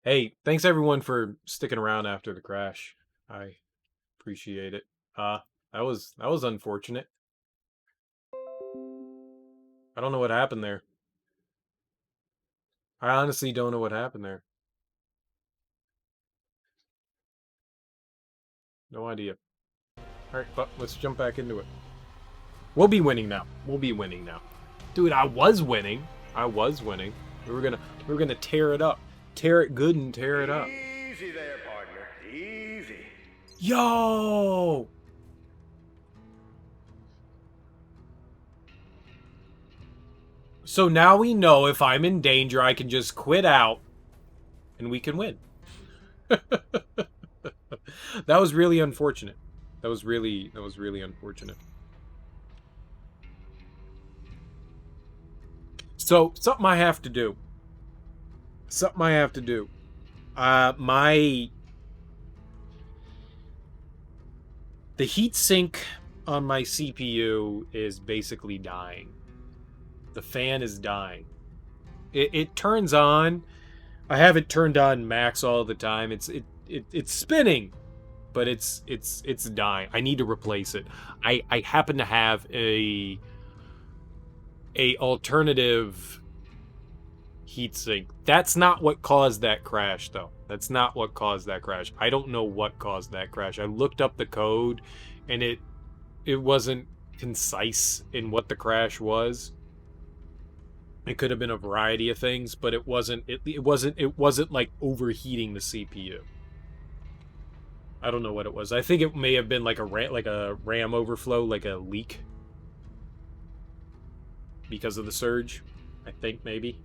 Hey, thanks everyone for sticking around after the crash. I appreciate it. Uh, that was unfortunate. I don't know what happened there. I honestly don't know what happened there. No idea. All right, but let's jump back into it. We'll be winning now. We'll be winning now. Dude, I was winning. I was winning. We were gonna tear it up. Tear it good and tear it up. Easy there, partner. Easy. Yo! So now we know if I'm in danger, I can just quit out and we can win. That was really unfortunate. That was really unfortunate. So something I have to do. Something I have to do. My the heat sink on my CPU is basically dying. The fan is dying. It turns on. I have it turned on max all the time. It's spinning, but it's dying. I need to replace it. I happen to have a alternative heatsink. That's not what caused that crash, though. That's not what caused that crash. I don't know what caused that crash. I looked up the code, and it wasn't concise in what the crash was. It could have been a variety of things, but it wasn't. It wasn't like overheating the CPU. I don't know what it was. I think it may have been like a RAM overflow, like a leak because of the surge. I think maybe.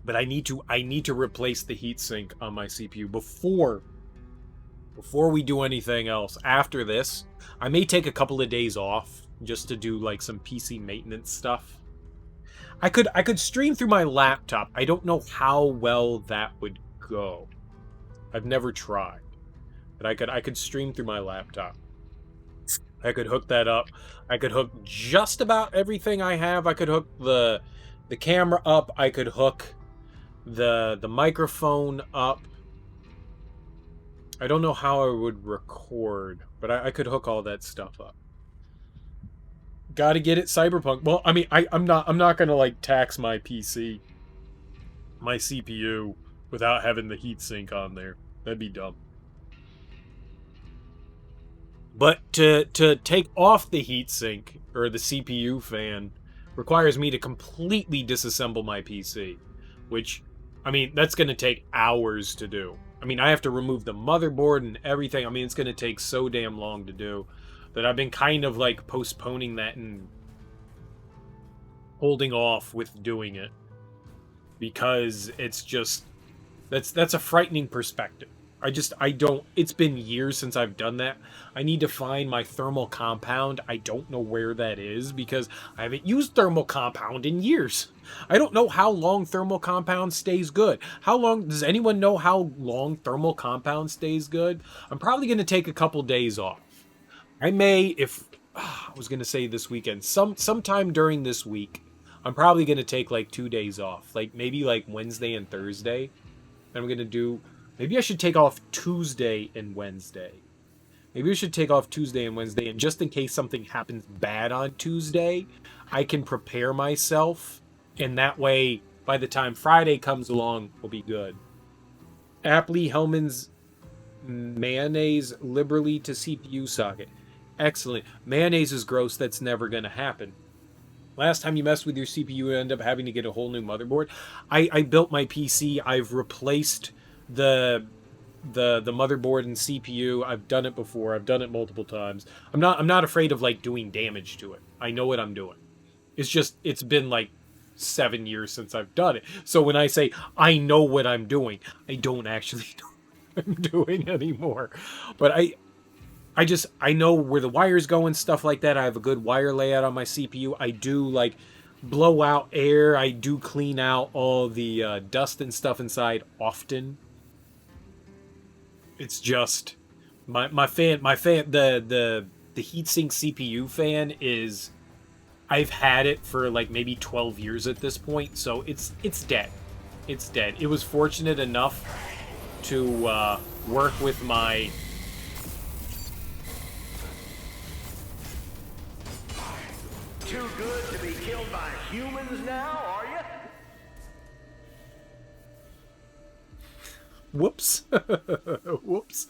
But I need to replace the heatsink on my CPU before we do anything else. After this, I may take a couple of days off just to do like some PC maintenance stuff. I could stream through my laptop. I don't know how well that would go. I've never tried. But I could stream through my laptop. I could hook that up. I could hook just about everything I have. I could hook the camera up. I could hook the microphone up. I don't know how I would record, but I could hook all that stuff up. Got to get it cyberpunk. Well, I mean, I'm not gonna like tax my PC, my CPU, without having the heatsink on there. That'd be dumb. But to take off the heatsink or the CPU fan requires me to completely disassemble my PC, which, I mean, that's going to take hours to do. I mean, I have to remove the motherboard and everything. I mean, it's going to take so damn long to do that I've been kind of like postponing that and holding off with doing it because it's just that's a frightening perspective. I don't, it's been years since I've done that. I need to find my thermal compound. I don't know where that is because I haven't used thermal compound in years. I don't know how long thermal compound stays good. How long does anyone know how long thermal compound stays good? I'm probably going to take a couple days off. I may, if I was going to say this weekend, sometime during this week, I'm probably going to take like 2 days off, like maybe like Wednesday and Thursday. And I'm going to do, maybe I should take off Tuesday and Wednesday. Maybe I should take off Tuesday and Wednesday, and just in case something happens bad on Tuesday, I can prepare myself, and that way, by the time Friday comes along, we'll be good. Aptly Hellman's mayonnaise liberally to CPU socket. Excellent. Mayonnaise is gross. That's never going to happen. Last time you messed with your CPU, you end up having to get a whole new motherboard. I built my PC. I've replaced the motherboard and CPU. I've done it before. I've done it multiple times. I'm not afraid of like doing damage to it. I know what I'm doing. It's just it's been like 7 years since I've done it. So when I say I know what I'm doing, I don't actually know what I'm doing anymore. But I know where the wires go and stuff like that. I have a good wire layout on my CPU. I do like blow out air. I do clean out all the dust and stuff inside often. It's just my fan the heatsink CPU fan is I've had it for like maybe 12 years at this point, so it's dead. It's dead. It was fortunate enough to work with my... Too good to be killed by humans now, are you? Whoops. Whoops.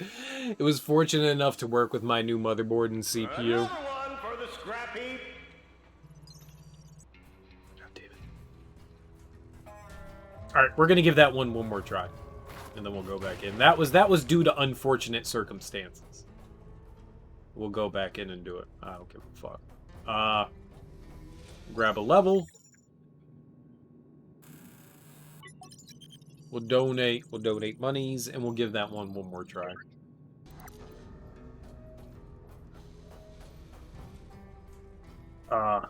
It was fortunate enough to work with my new motherboard and CPU. Another one for the scrap heap. God damn it. Alright, we're gonna give that one more try. And then we'll go back in. That was due to unfortunate circumstances. We'll go back in and do it. I don't give a fuck. Grab a level. We'll donate monies, and we'll give that one more try. But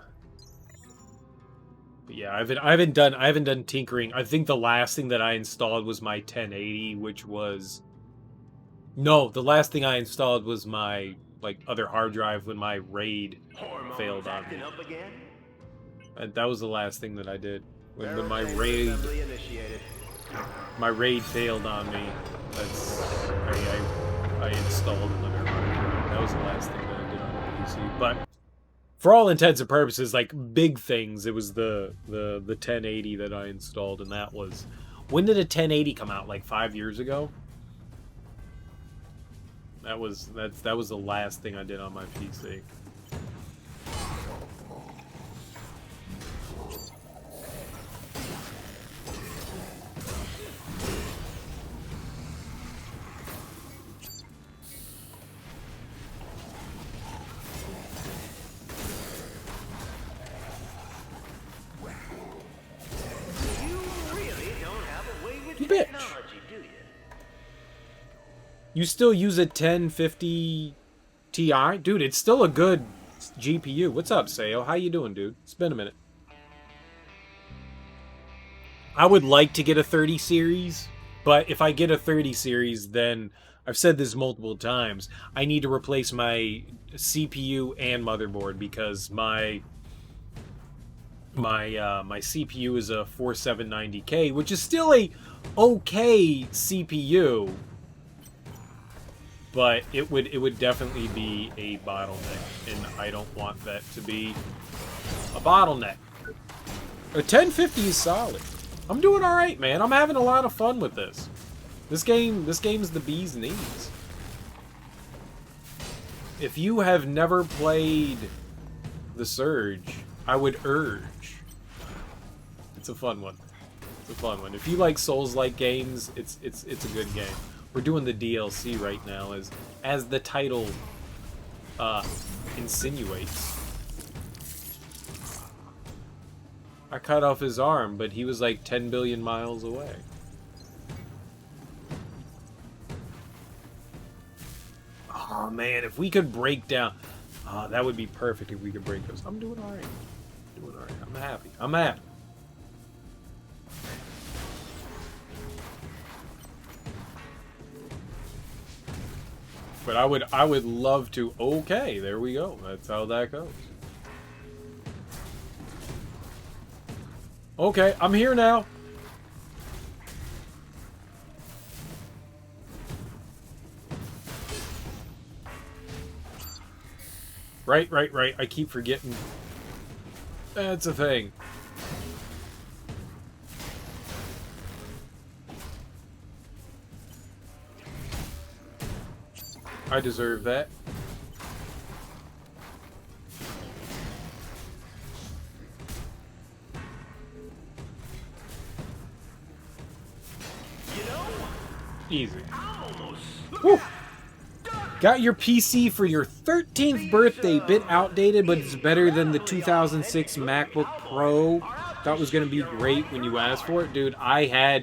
yeah, I haven't done tinkering. I think the last thing that I installed was my 1080, which was... No, the last thing I installed was my other hard drive when my RAID failed on me. And that was the last thing that I did. When my RAID failed on me, I installed another hard drive. That was the last thing that I did on the PC. But for all intents and purposes, like big things, it was the 1080 that I installed, and that was... When did a 1080 come out? Like 5 years ago? That was the last thing I did on my PC. Bitch. You still use a 1050 Ti? Dude, it's still a good GPU. What's up, Sayo? How you doing, dude? It's been a minute. I would like to get a 30 series, but if I get a 30 series, then I've said this multiple times, I need to replace my CPU and motherboard because my CPU is a 4790K, which is still a okay CPU, but it would definitely be a bottleneck, and I don't want that to be a bottleneck. A 1050 is solid. I'm doing all right, man. I'm having a lot of fun with this. This game's the bee's knees. If you have never played The Surge, I would urge. It's a fun one. It's a fun one. If you like Souls-like games, it's a good game. We're doing the DLC right now, as the title insinuates. I cut off his arm, but he was like 10 billion miles away. Oh man, if we could break down... that would be perfect if we could break those. I'm doing alright. Doing alright. I'm happy. I'm happy. But I would love to... Okay, there we go. That's how that goes. Okay, I'm here now. Right. I keep forgetting. That's a thing. I deserve that. Easy. Woo. Got your PC for your 13th birthday. Bit outdated, but it's better than the 2006 MacBook Pro. Thought was going to be great when you asked for it. Dude, I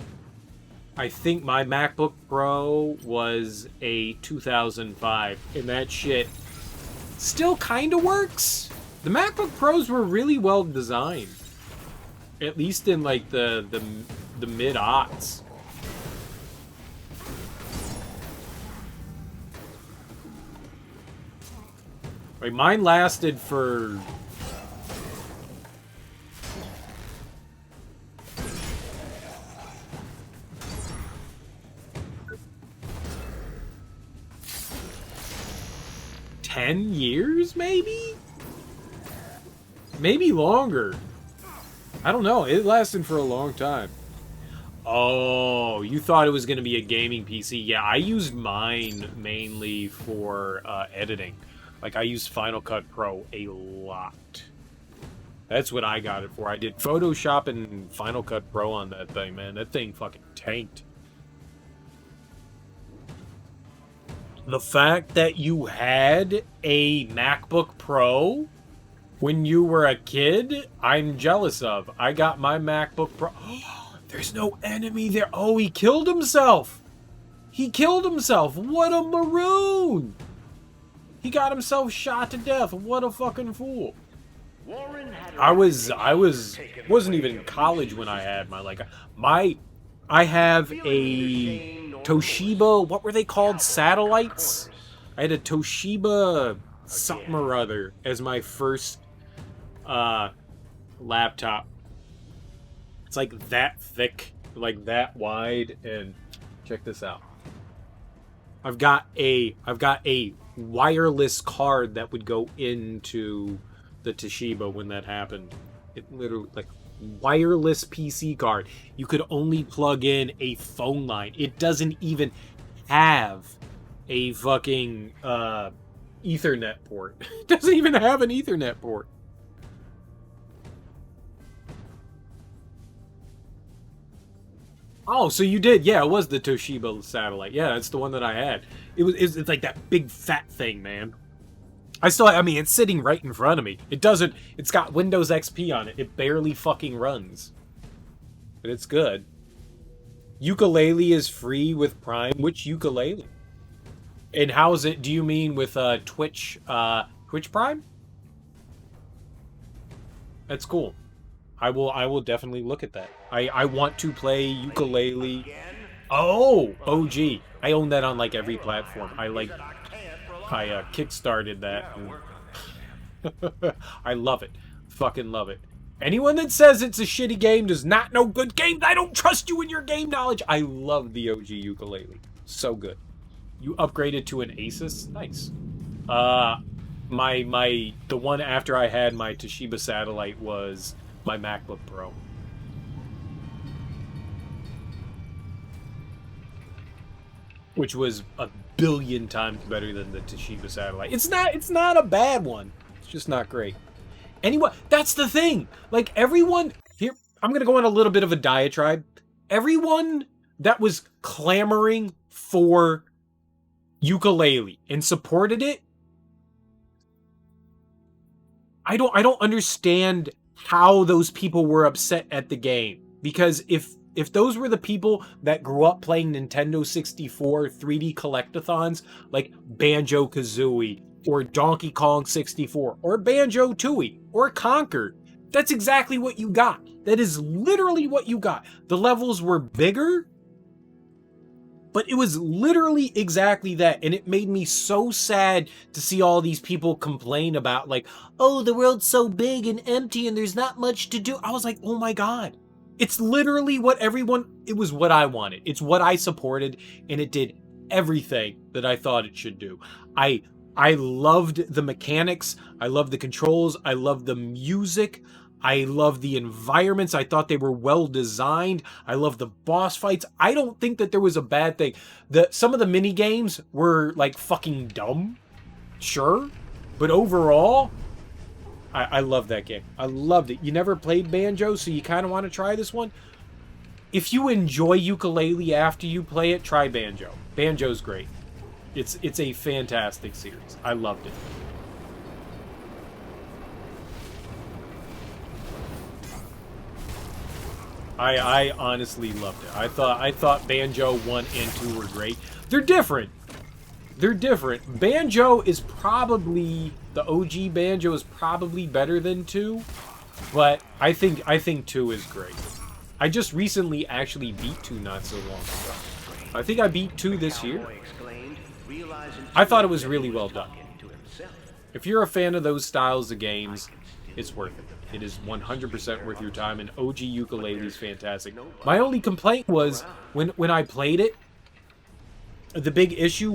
think my MacBook Pro was a 2005, and that shit still kind of works. The MacBook Pros were really well designed. At least in, like, the mid-aughts. Like, mine lasted for 10 years, maybe? Maybe longer. I don't know. It lasted for a long time. Oh, you thought it was going to be a gaming PC. Yeah, I used mine mainly for editing. Like, I used Final Cut Pro a lot. That's what I got it for. I did Photoshop and Final Cut Pro on that thing, man. That thing fucking tanked. The fact that you had a MacBook Pro when you were a kid, I'm jealous of. I got my MacBook Pro. There's no enemy there. Oh, he killed himself. He killed himself. What a maroon. He got himself shot to death. What a fucking fool. I wasn't even in college when I had I have a Toshiba, what were they called? Satellites? I had a Toshiba something or other as my first laptop. It's like that thick, like that wide, and check this out. I've got a wireless card that would go into the Toshiba when that happened. It literally, like, wireless PC card. You could only plug in a phone line. It doesn't even have a fucking Ethernet port. It doesn't even have an Ethernet port. Oh, so you did. Yeah, it was the Toshiba satellite. Yeah, that's the one that I had. It's like that big fat thing, man. I mean, it's sitting right in front of me. It's got Windows XP on it. It barely fucking runs. But it's good. Ukulele is free with Prime. Which ukulele? And how is it, do you mean with Twitch Prime? That's cool. I will definitely look at that. I want to play ukulele. Oh, OG. I own that on like every platform. I kickstarted that. And I love it. Fucking love it. Anyone that says it's a shitty game does not know good games. I don't trust you in your game knowledge. I love the OG ukulele. So good. You upgraded to an Asus? Nice. The one after I had my Toshiba satellite was my MacBook Pro. Which was a billion times better than the Toshiba satellite. It's not a bad one. It's just not great. Anyway, that's the thing. Like, everyone here, I'm gonna go on a little bit of a diatribe. Everyone that was clamoring for ukulele and supported it, I don't understand how those people were upset at the game. Because if those were the people that grew up playing Nintendo 64 3D collectathons like Banjo-Kazooie or Donkey Kong 64 or Banjo-Tooie or Conker, that's exactly what you got. That is literally what you got. The levels were bigger, but it was literally exactly that. And it made me so sad to see all these people complain about, like, oh, the world's so big and empty and there's not much to do. I was like, oh my God. It's literally it was what I wanted. It's what I supported, and it did everything that I thought it should do. I loved the mechanics. I loved the controls. I loved the music. I loved the environments. I thought they were well designed. I loved the boss fights. I don't think that there was a bad thing. Some of the mini games were like fucking dumb, sure, but overall, I love that game. I loved it. You never played Banjo, so you kind of want to try this one? If you enjoy ukulele after you play it, try Banjo. Banjo's great. It's a fantastic series. I loved it. I honestly loved it. I thought Banjo 1 and 2 were great. They're different. They're different. Banjo is probably, the OG Banjo is probably better than 2, but I think 2 is great. I just recently actually beat 2 not so long ago. I think I beat 2 this year. I thought it was really well done. If you're a fan of those styles of games, it's worth it. It is 100% worth your time, and OG Ukulele is fantastic. My only complaint was, when I played it, the big issue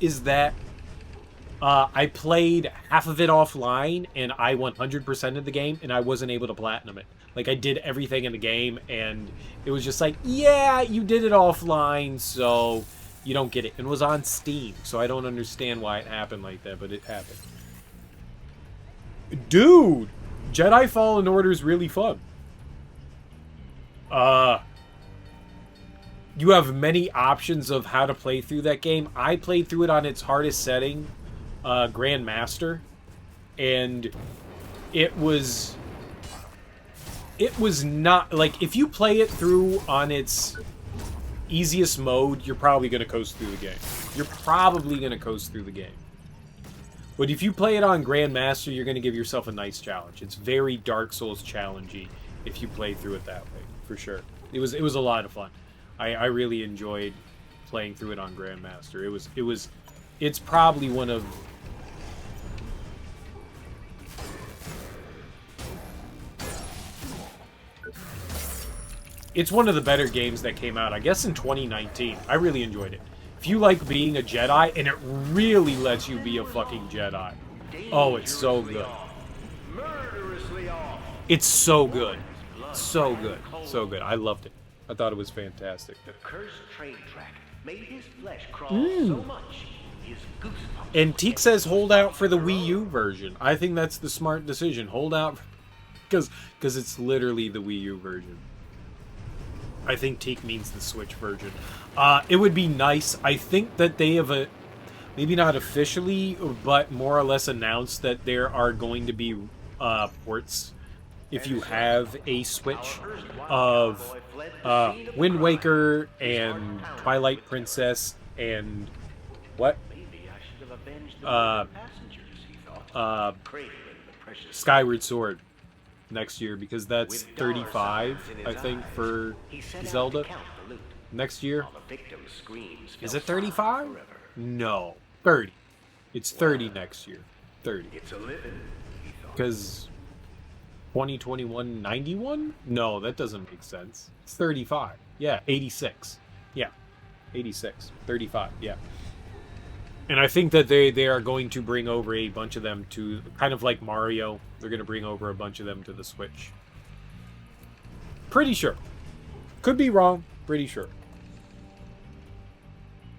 is that I played half of it offline, and I 100% of the game, and I wasn't able to platinum it. Like, I did everything in the game, and it was just like, yeah, you did it offline, so you don't get it. It was on Steam, so I don't understand why it happened like that, but it happened. Dude! Jedi Fallen Order is really fun. You have many options of how to play through that game. I played through it on its hardest setting, Grandmaster, and it was not like, if you play it through on its easiest mode, you're probably gonna coast through the game. You're probably gonna coast through the game. But if you play it on Grandmaster, you're gonna give yourself a nice challenge. It's very Dark Souls challengey if you play through it that way, for sure. It was a lot of fun. I really enjoyed playing through it on Grandmaster. It's probably one of... It's one of the better games that came out, I guess, in 2019. I really enjoyed it. If you like being a Jedi, and it really lets you be a fucking Jedi. Oh, it's so good. It's so good. So good. So good. I loved it. I thought it was fantastic. The cursed train track made his flesh crawl so much, his goosebumps... And Teak says hold out for the Wii U version. I think that's the smart decision. Hold out, because it's literally the Wii U version. I think Teak means the Switch version. It would be nice. I think that they have maybe not officially, but more or less announced that there are going to be ports, if you have a Switch, of Wind Waker and Twilight Princess and what? Skyward Sword next year, because that's 35, I think, for Zelda next year. Is it 35? No, 30. It's 30 next year. 30. Because 2021 91? No, that doesn't make sense. It's 35. Yeah, 86. Yeah, 86. 35. Yeah. And I think that they are going to bring over a bunch of them to, kind of like Mario, they're going to bring over a bunch of them to the Switch. Pretty sure. Could be wrong. Pretty sure.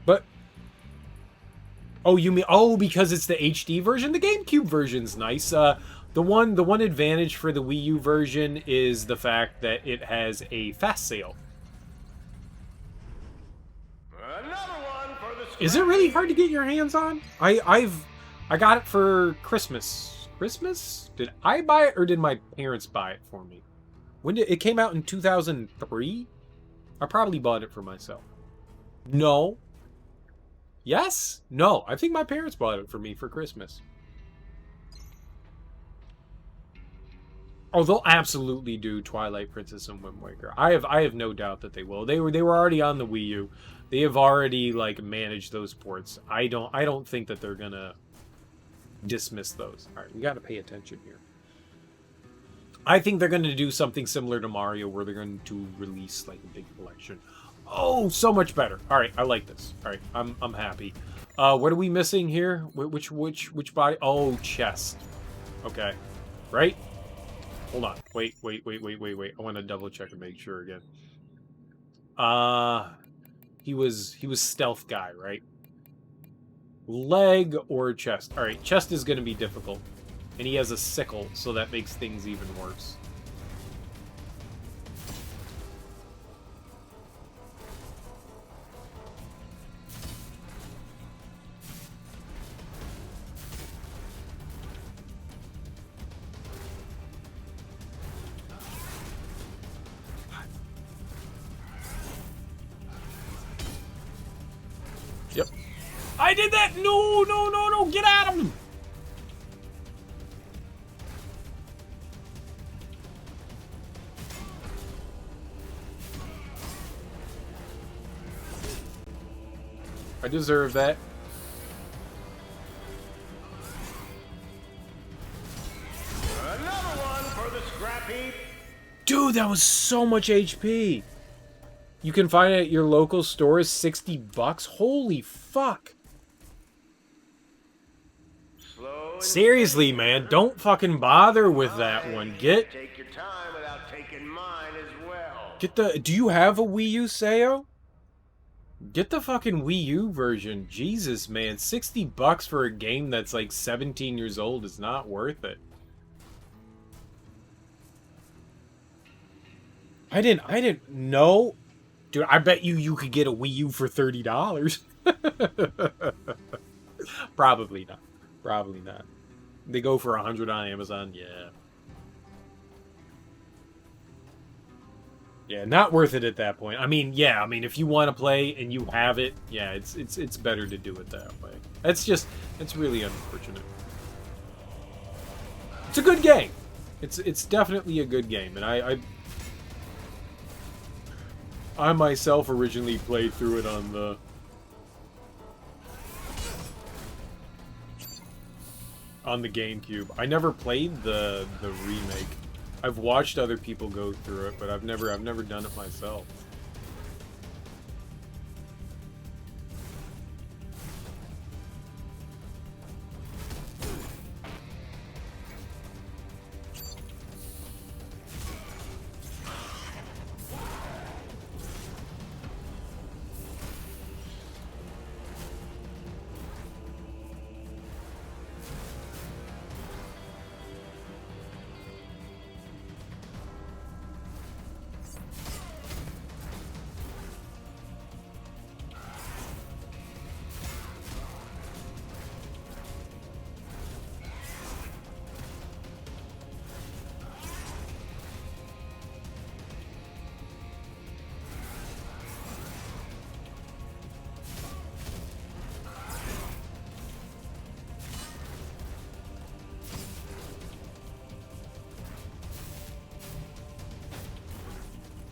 But... Oh, you mean... Oh, because it's the HD version? The GameCube version's nice. The one advantage for the Wii U version is the fact that it has a fast sale. Is it really hard to get your hands on? I got it for Christmas. Christmas? Did I buy it or did my parents buy it for me? When did it came out in 2003? I probably bought it for myself. No. Yes? No. I think my parents bought it for me for Christmas. Oh, they'll absolutely do Twilight Princess and Wind Waker. I have no doubt that they will. They were already on the Wii U. They have already like managed those ports. I don't think that they're gonna dismiss those. All right, we got to pay attention here. I think they're gonna do something similar to Mario, where they're going to release like a big collection. Oh, so much better. All right, I like this. All right, I'm happy. What are we missing here? Which body? Oh, chest. Okay, right. Hold on. Wait. I want to double check and make sure again. He was stealth guy, right? Leg or chest? All right, chest is going to be difficult. And he has a sickle, so that makes things even worse. Yep. I did that! No! Get at him! I deserve that. Another one for the scrap heap. Dude, that was so much HP! You can find it at your local stores, $60. Holy fuck! Seriously, man, don't fucking bother with that one. Get Take your time without taking mine as well. the. Do you have a Wii U, Sayo? Get the fucking Wii U version. Jesus, man, $60 for a game that's like 17 years old is not worth it. I didn't know. Dude, I bet you could get a Wii U for $30. Probably not. Probably not. They go for 100 on Amazon. Yeah. Yeah, not worth it at that point. I mean, yeah, I mean, if you want to play and you have it, yeah, it's better to do it that way. It's really unfortunate. It's a good game. It's definitely a good game, and I myself originally played through it on the GameCube. I never played the remake. I've watched other people go through it, but I've never done it myself.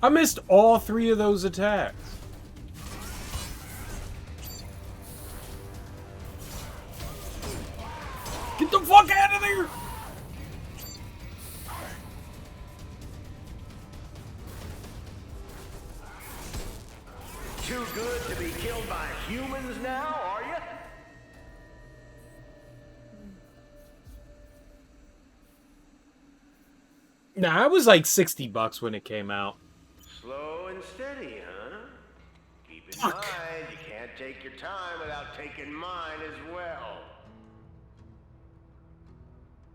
I missed all 3 of those attacks. Get the fuck out of there! Too good to be killed by humans now, are you? Nah, it was like $60 when it came out. Slow and steady, huh? Keep in Fuck. mind, you can't take your time without taking mine as well.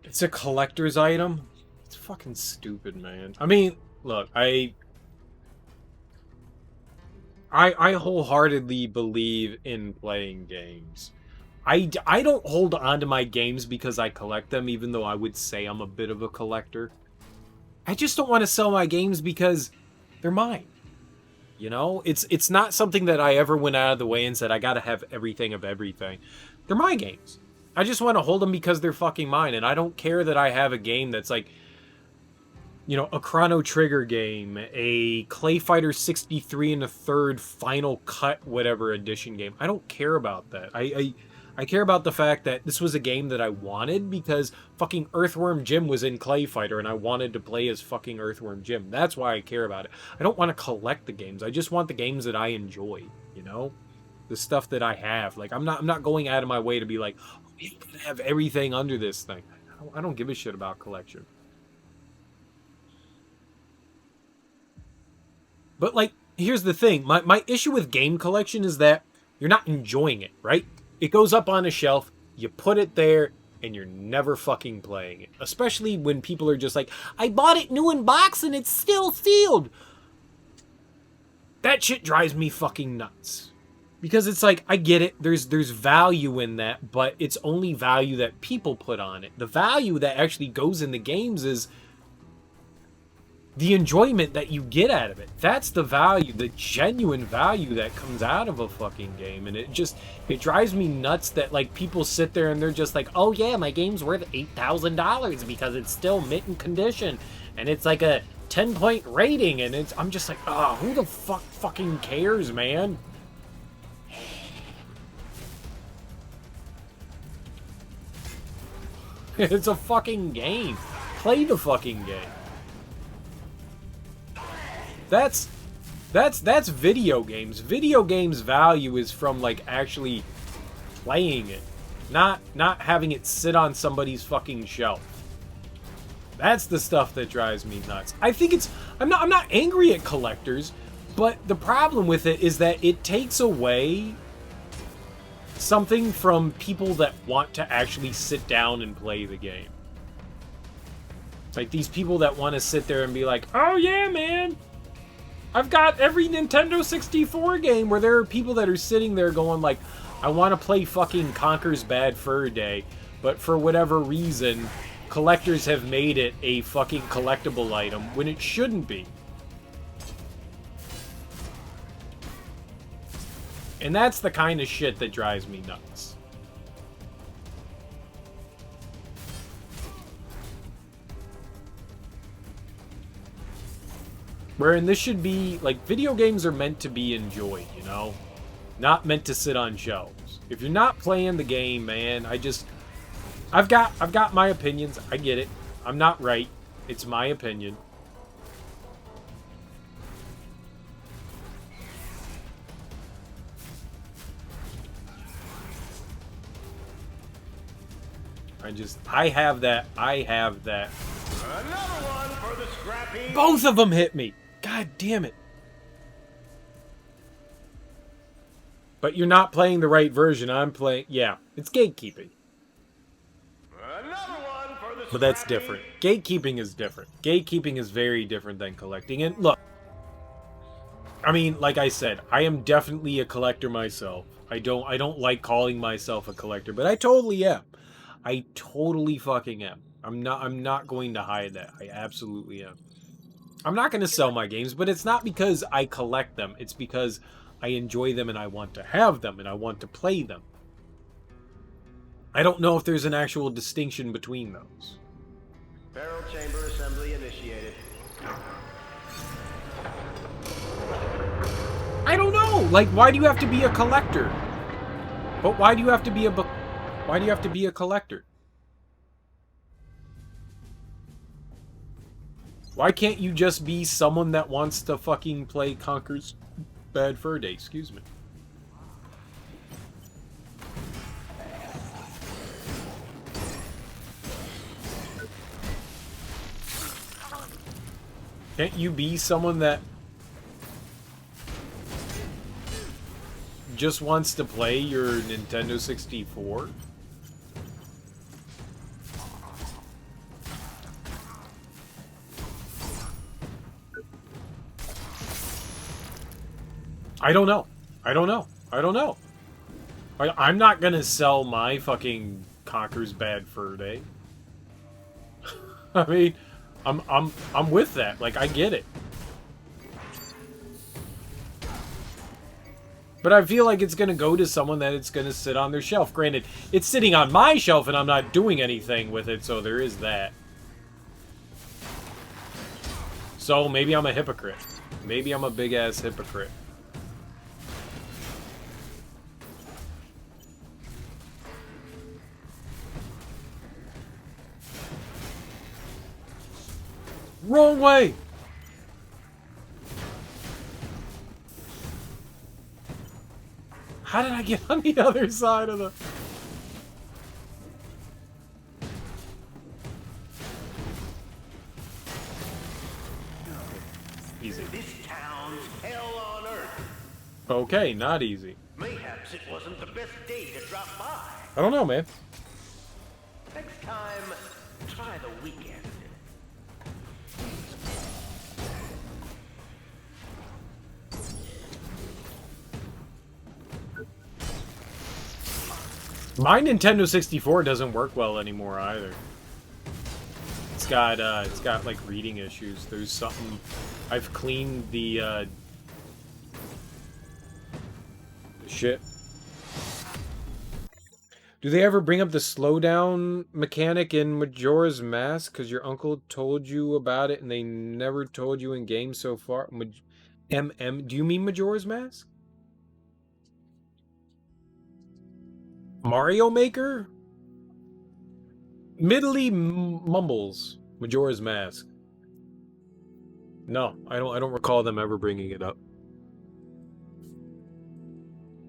It's a collector's item? It's fucking stupid, man. I mean, look, I wholeheartedly believe in playing games. I don't hold on to my games because I collect them, even though I would say I'm a bit of a collector. I just don't want to sell my games because they're mine. You know? It's not something that I ever went out of the way and said, I gotta have everything of everything. They're my games. I just want to hold them because they're fucking mine, and I don't care that I have a game that's like, you know, a Chrono Trigger game, a Clay Fighter 63 and a third Final Cut whatever edition game. I don't care about that. I care about the fact that this was a game that I wanted because fucking Earthworm Jim was in Clay Fighter and I wanted to play as fucking Earthworm Jim. That's why I care about it. I don't want to collect the games. I just want the games that I enjoy, you know? The stuff that I have. Like, I'm not going out of my way to be like, oh, you gotta have everything under this thing. I don't give a shit about collection. But, like, here's the thing. My issue with game collection is that you're not enjoying it, right? It goes up on a shelf, you put it there, and you're never fucking playing it. Especially when people are just like, I bought it new in box and it's still sealed. That shit drives me fucking nuts. Because it's like, I get it, there's value in that, but it's only value that people put on it. The value that actually goes in the games is the enjoyment that you get out of it. That's the value, the genuine value that comes out of a fucking game. And it drives me nuts that, like, people sit there and they're just like, oh yeah, my game's worth $8,000 because it's still mint in condition. And it's like a 10-point rating. And I'm just like, oh, who the fuck fucking cares, man? It's a fucking game. Play the fucking game. That's video games. Video games value is from, like, actually playing it. Not having it sit on somebody's fucking shelf. That's the stuff that drives me nuts. I think it's... I'm not angry at collectors, but the problem with it is that it takes away something from people that want to actually sit down and play the game. Like, these people that want to sit there and be like, oh yeah, man, I've got every Nintendo 64 game, where there are people that are sitting there going like, I want to play fucking Conker's Bad Fur Day, but for whatever reason, collectors have made it a fucking collectible item when it shouldn't be. And that's the kind of shit that drives me nuts. Wherein this should be, like, video games are meant to be enjoyed, you know? Not meant to sit on shelves. If you're not playing the game, man, I've got my opinions. I get it. I'm not right. It's my opinion. I have that. Another one for the scrappy. Both of them hit me. God damn it. But you're not playing the right version. I'm playing... Yeah, it's gatekeeping. Another one for the But that's scrappy. different. Gatekeeping is different. Gatekeeping is very different than collecting. And look, I mean, like I said, I am definitely a collector myself. I don't like calling myself a collector, but I totally am. I totally fucking am. I'm not going to hide that. I absolutely am. I'm not going to sell my games, but it's not because I collect them. It's because I enjoy them and I want to have them and I want to play them. I don't know if there's an actual distinction between those. Barrel chamber assembly initiated. I don't know. Like, why do you have to be a collector? But why do you have to be a collector? Why can't you just be someone that wants to fucking play Conker's Bad Fur Day? Excuse me. Can't you be someone that just wants to play your Nintendo 64? I don't know. I'm not gonna sell my fucking Conker's Bad Fur Day. I mean, I'm with that. Like, I get it. But I feel like it's gonna go to someone that it's gonna sit on their shelf. Granted, it's sitting on my shelf and I'm not doing anything with it, so there is that. So maybe I'm a hypocrite. Maybe I'm a big-ass hypocrite. Wrong way! How did I get on the other side of the... Easy. This town's hell on earth. Okay, not easy. Mayhaps it wasn't the best day to drop by. I don't know, man. Next time, try the weekend. My Nintendo 64 doesn't work well anymore either. It's got like reading issues. There's something. I've cleaned the shit. Do they ever bring up the slowdown mechanic in Majora's Mask? Because your uncle told you about it and they never told you in games so far. Do you mean Majora's Mask? Mario Maker? Middly mumbles. Majora's Mask. No, I don't recall them ever bringing it up.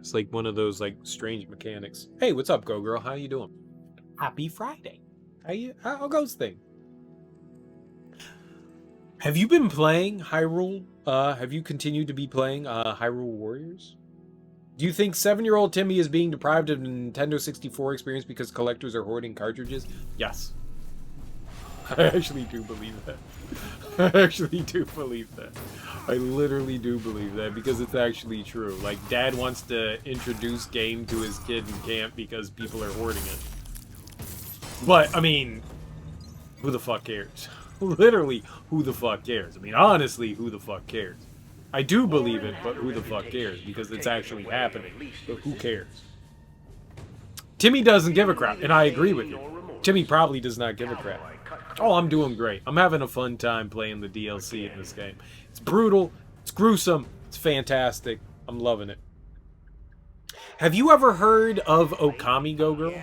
It's like one of those like strange mechanics. Hey, what's up, Go Girl? How you doing? Happy Friday. How goes thing? Have you been playing Hyrule? Have you continued to be playing Hyrule Warriors? Do you think 7-year-old Timmy is being deprived of the Nintendo 64 experience because collectors are hoarding cartridges? Yes. I actually do believe that. I actually do believe that. I literally do believe that because it's actually true. Like, Dad wants to introduce game to his kid and can't because people are hoarding it. But, I mean, who the fuck cares? Literally, who the fuck cares? I mean, honestly, who the fuck cares? I do believe it, but who the fuck cares? Because it's actually happening. But who cares? Timmy doesn't give a crap, and I agree with you. Timmy probably does not give a crap. Oh, I'm doing great. I'm having a fun time playing the DLC in this game. It's brutal. It's gruesome. It's fantastic. I'm loving it. Have you ever heard of Okami, Go Girl?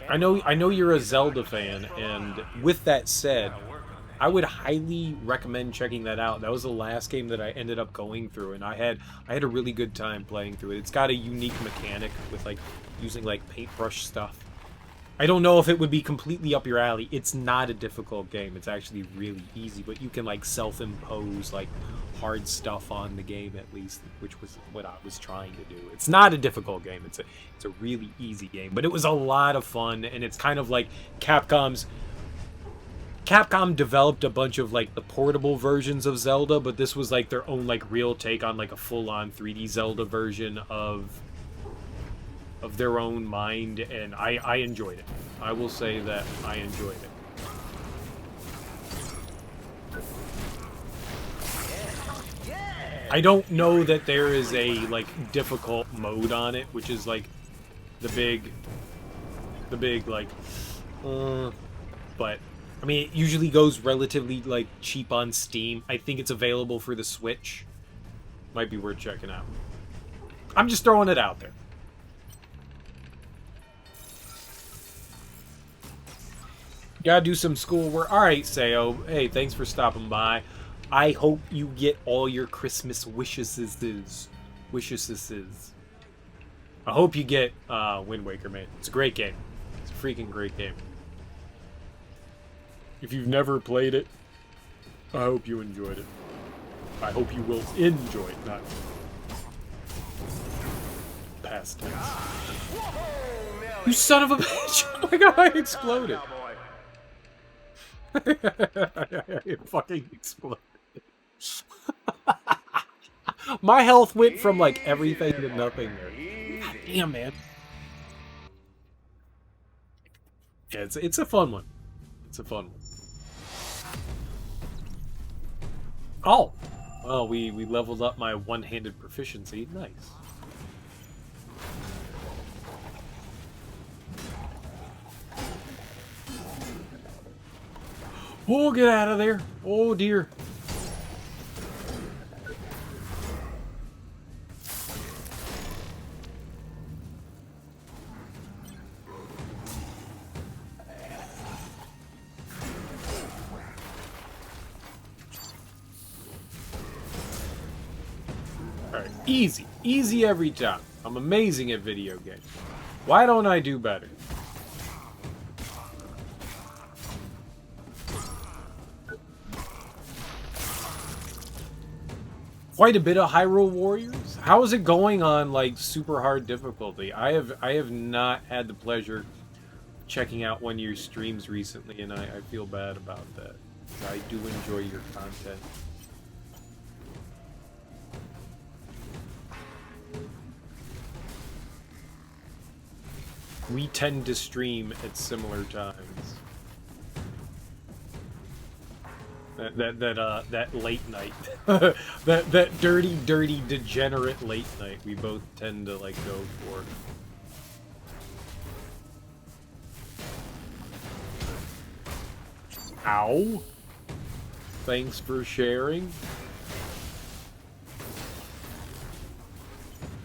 I know you're a Zelda fan, and with that said, I would highly recommend checking that out. That was the last game that I ended up going through, and I had a really good time playing through it. It's got a unique mechanic with like using like paintbrush stuff. I don't know if it would be completely up your alley. It's not a difficult game. It's actually really easy, but you can like self-impose like hard stuff on the game at least, which was what I was trying to do. It's not a difficult game. It's a really easy game, but it was a lot of fun, and it's kind of like Capcom developed a bunch of like the portable versions of Zelda, but this was like their own like real take on like a full-on 3D Zelda version of their own mind, and I enjoyed it. I will say that I enjoyed it. I don't know that there is a like difficult mode on it, which is like the big like but I mean, it usually goes relatively like cheap on Steam. I think it's available for the Switch. Might be worth checking out. I'm just throwing it out there. Gotta do some schoolwork. Alright, Sayo. Hey, thanks for stopping by. I hope you get all your Christmas wishes. I hope you get Wind Waker, man. It's a great game. It's a freaking great game. If you've never played it, I hope you enjoyed it. I hope you will enjoy it, not past tense. You son of a bitch! Oh my god, I exploded. It fucking exploded. My health went from like everything to nothing there. God damn, man. Yeah, it's a fun one. It's a fun one. Oh! Oh, we leveled up my one-handed proficiency. Nice. Oh, get out of there. Oh, dear. Alright, easy. Easy every time. I'm amazing at video games. Why don't I do better? Quite a bit of Hyrule Warriors. How is it going on like super hard difficulty? I have not had the pleasure checking out one of your streams recently, and I feel bad about that. I do enjoy your content. We tend to stream at similar times. That late night. that dirty, degenerate late night we both tend to like go for. Ow. Thanks for sharing.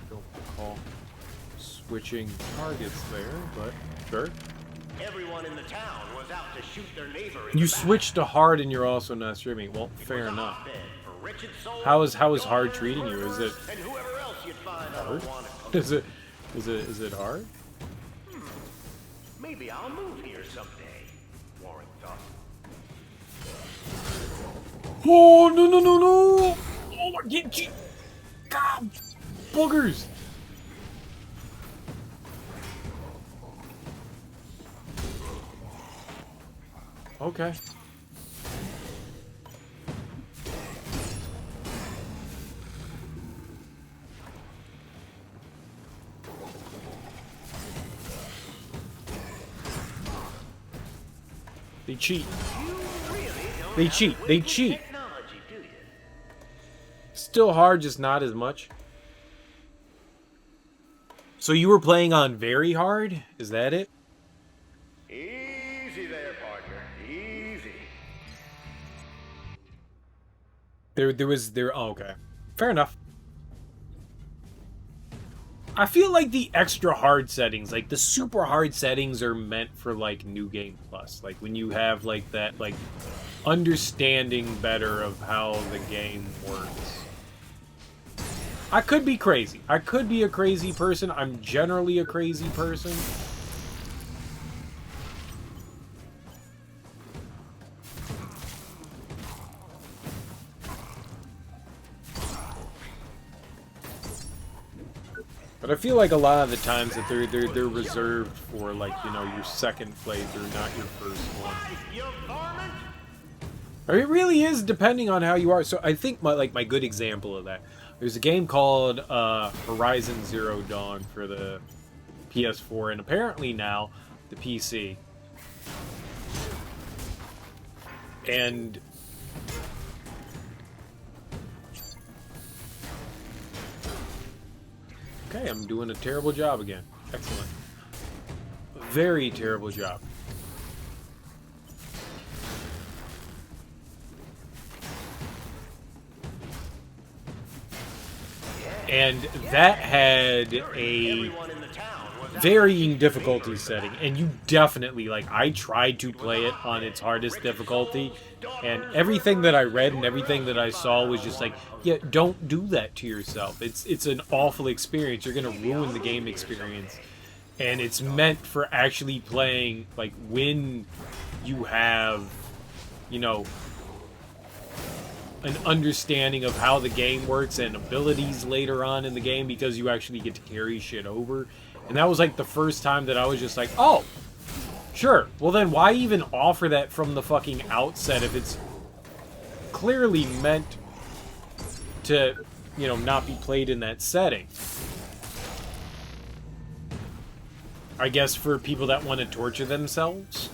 Don't recall switching targets there, but sure. Everyone in the town was out to shoot their neighbor. You switched to hard and you're also not streaming. Well, fair enough. wretched soul. How is hard treating you? Is it And whoever else you'd find hard? unwanted. Is it hard? Maybe I'll move here someday, Warren thought. Oh no no no no! Oh my God, boogers! Okay. They cheat. They cheat. They cheat. Technology, do you? Still hard, just not as much. So you were playing on very hard? Is that it? Easy there, partner. Easy. Oh, okay. Fair enough. I feel like the extra hard settings, like the super hard settings, are meant for like New Game Plus. Like when you have like that like understanding better of how the game works. I could be crazy. I could be a crazy person. I'm generally a crazy person. But I feel like a lot of the times that they're reserved for, like, you know, your second playthrough, not your first one. Or it really is depending on how you are. So I think my good example of that, there's a game called Horizon Zero Dawn for the PS4 and apparently now the PC. And okay, I'm doing a terrible job again. Excellent. Very terrible job. And that had a varying difficulty setting. And you definitely, like, I tried to play it on its hardest difficulty. And everything that I read and everything that I saw was just like, yeah, don't do that to yourself. It's an awful experience. You're going to ruin the game experience. And it's meant for actually playing, like, when you have, you know, an understanding of how the game works and abilities later on in the game, because you actually get to carry shit over. And that was like the first time that I was just like, oh, sure. Well then why even offer that from the fucking outset if it's clearly meant to, you know, not be played in that setting? I guess for people that want to torture themselves.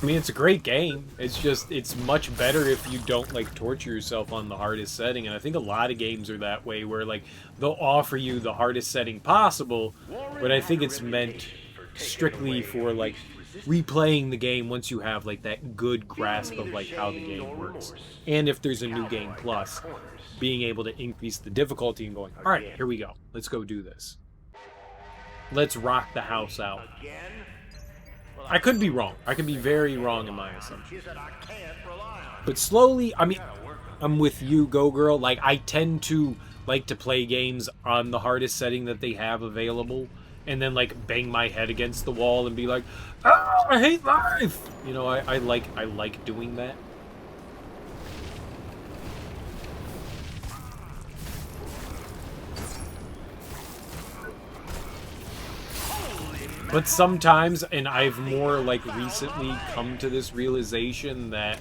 I mean, it's a great game. It's just, it's much better if you don't, like, torture yourself on the hardest setting. And I think a lot of games are that way, where, like, they'll offer you the hardest setting possible, but I think it's meant strictly for, like, replaying the game once you have, like, that good grasp of, like, how the game works. And if there's a New Game Plus, being able to increase the difficulty and going, alright, here we go. Let's go do this. Let's rock the house out. I could be wrong. I could be very wrong in my assumption. But slowly, I mean, I'm with you, Go Girl. Like, I tend to like to play games on the hardest setting that they have available, and then, like, bang my head against the wall and be like, "Ah, I hate life!" You know, I like doing that. But sometimes, and I've more, like, recently come to this realization that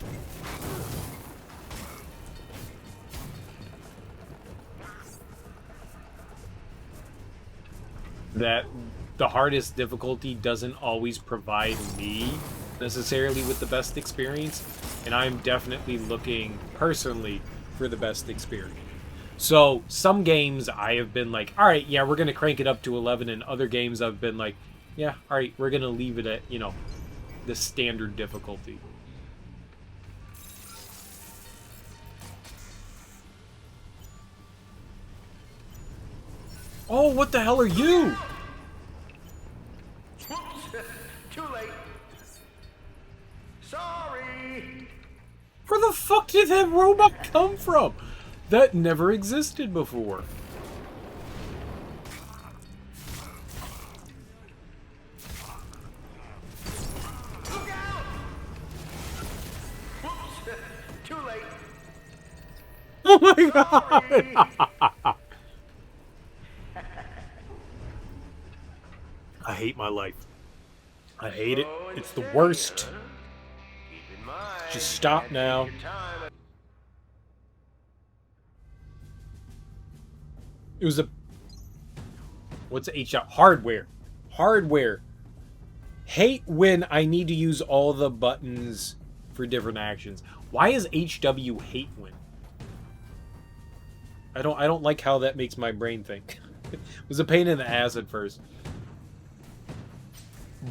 the hardest difficulty doesn't always provide me necessarily with the best experience, and I'm definitely looking personally for the best experience. So some games I have been like, all right, yeah, we're gonna crank it up to 11, and other games I've been like, yeah, all right, we're gonna leave it at, you know, the standard difficulty. Oh, what the hell are you? Sorry. Where the fuck did that robot come from? That never existed before. Look out! Whoops. Too late. Oh my god! I hate my life. I hate it. It's the worst. Keep in mind, Just stop you now. take your time. It was a... What's H out? Hardware. Hardware. Hate when I need to use all the buttons for different actions. Why is HW hate when? I don't like how that makes my brain think. It was a pain in the ass at first.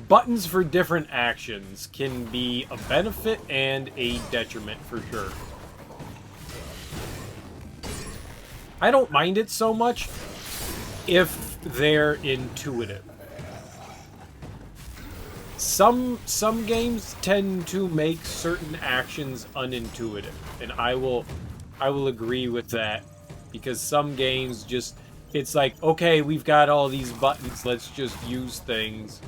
Buttons for different actions can be a benefit and a detriment for sure. I don't mind it so much if they're intuitive. Some games tend to make certain actions unintuitive, and I will agree with that, because some games just, it's like, okay, we've got all these buttons, let's just use things.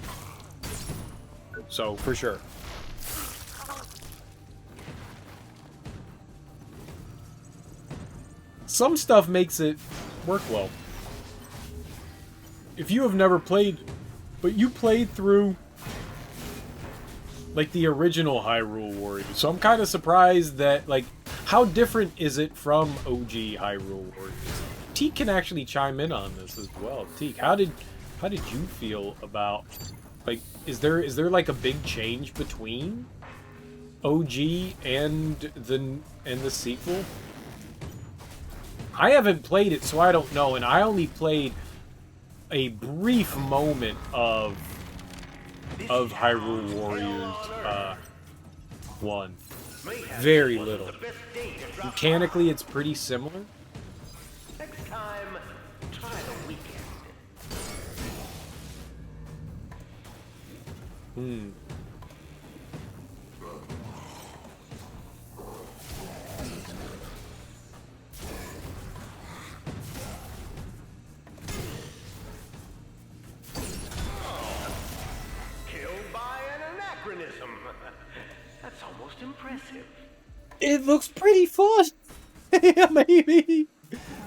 So, for sure. Some stuff makes it work well. If you have never played, but you played through, like, the original Hyrule Warriors, so I'm kind of surprised that, like, how different is it from OG Hyrule Warriors? Teak can actually chime in on this as well. Teak, how did you feel about, like, is there like a big change between OG and the sequel? I haven't played it, so I don't know, and I only played a brief moment of Hyrule Warriors 1. Very little. Mechanically, it's pretty similar. Next time, try the weekend. Killed by an anachronism. That's almost impressive. It looks pretty fun. Yeah, maybe.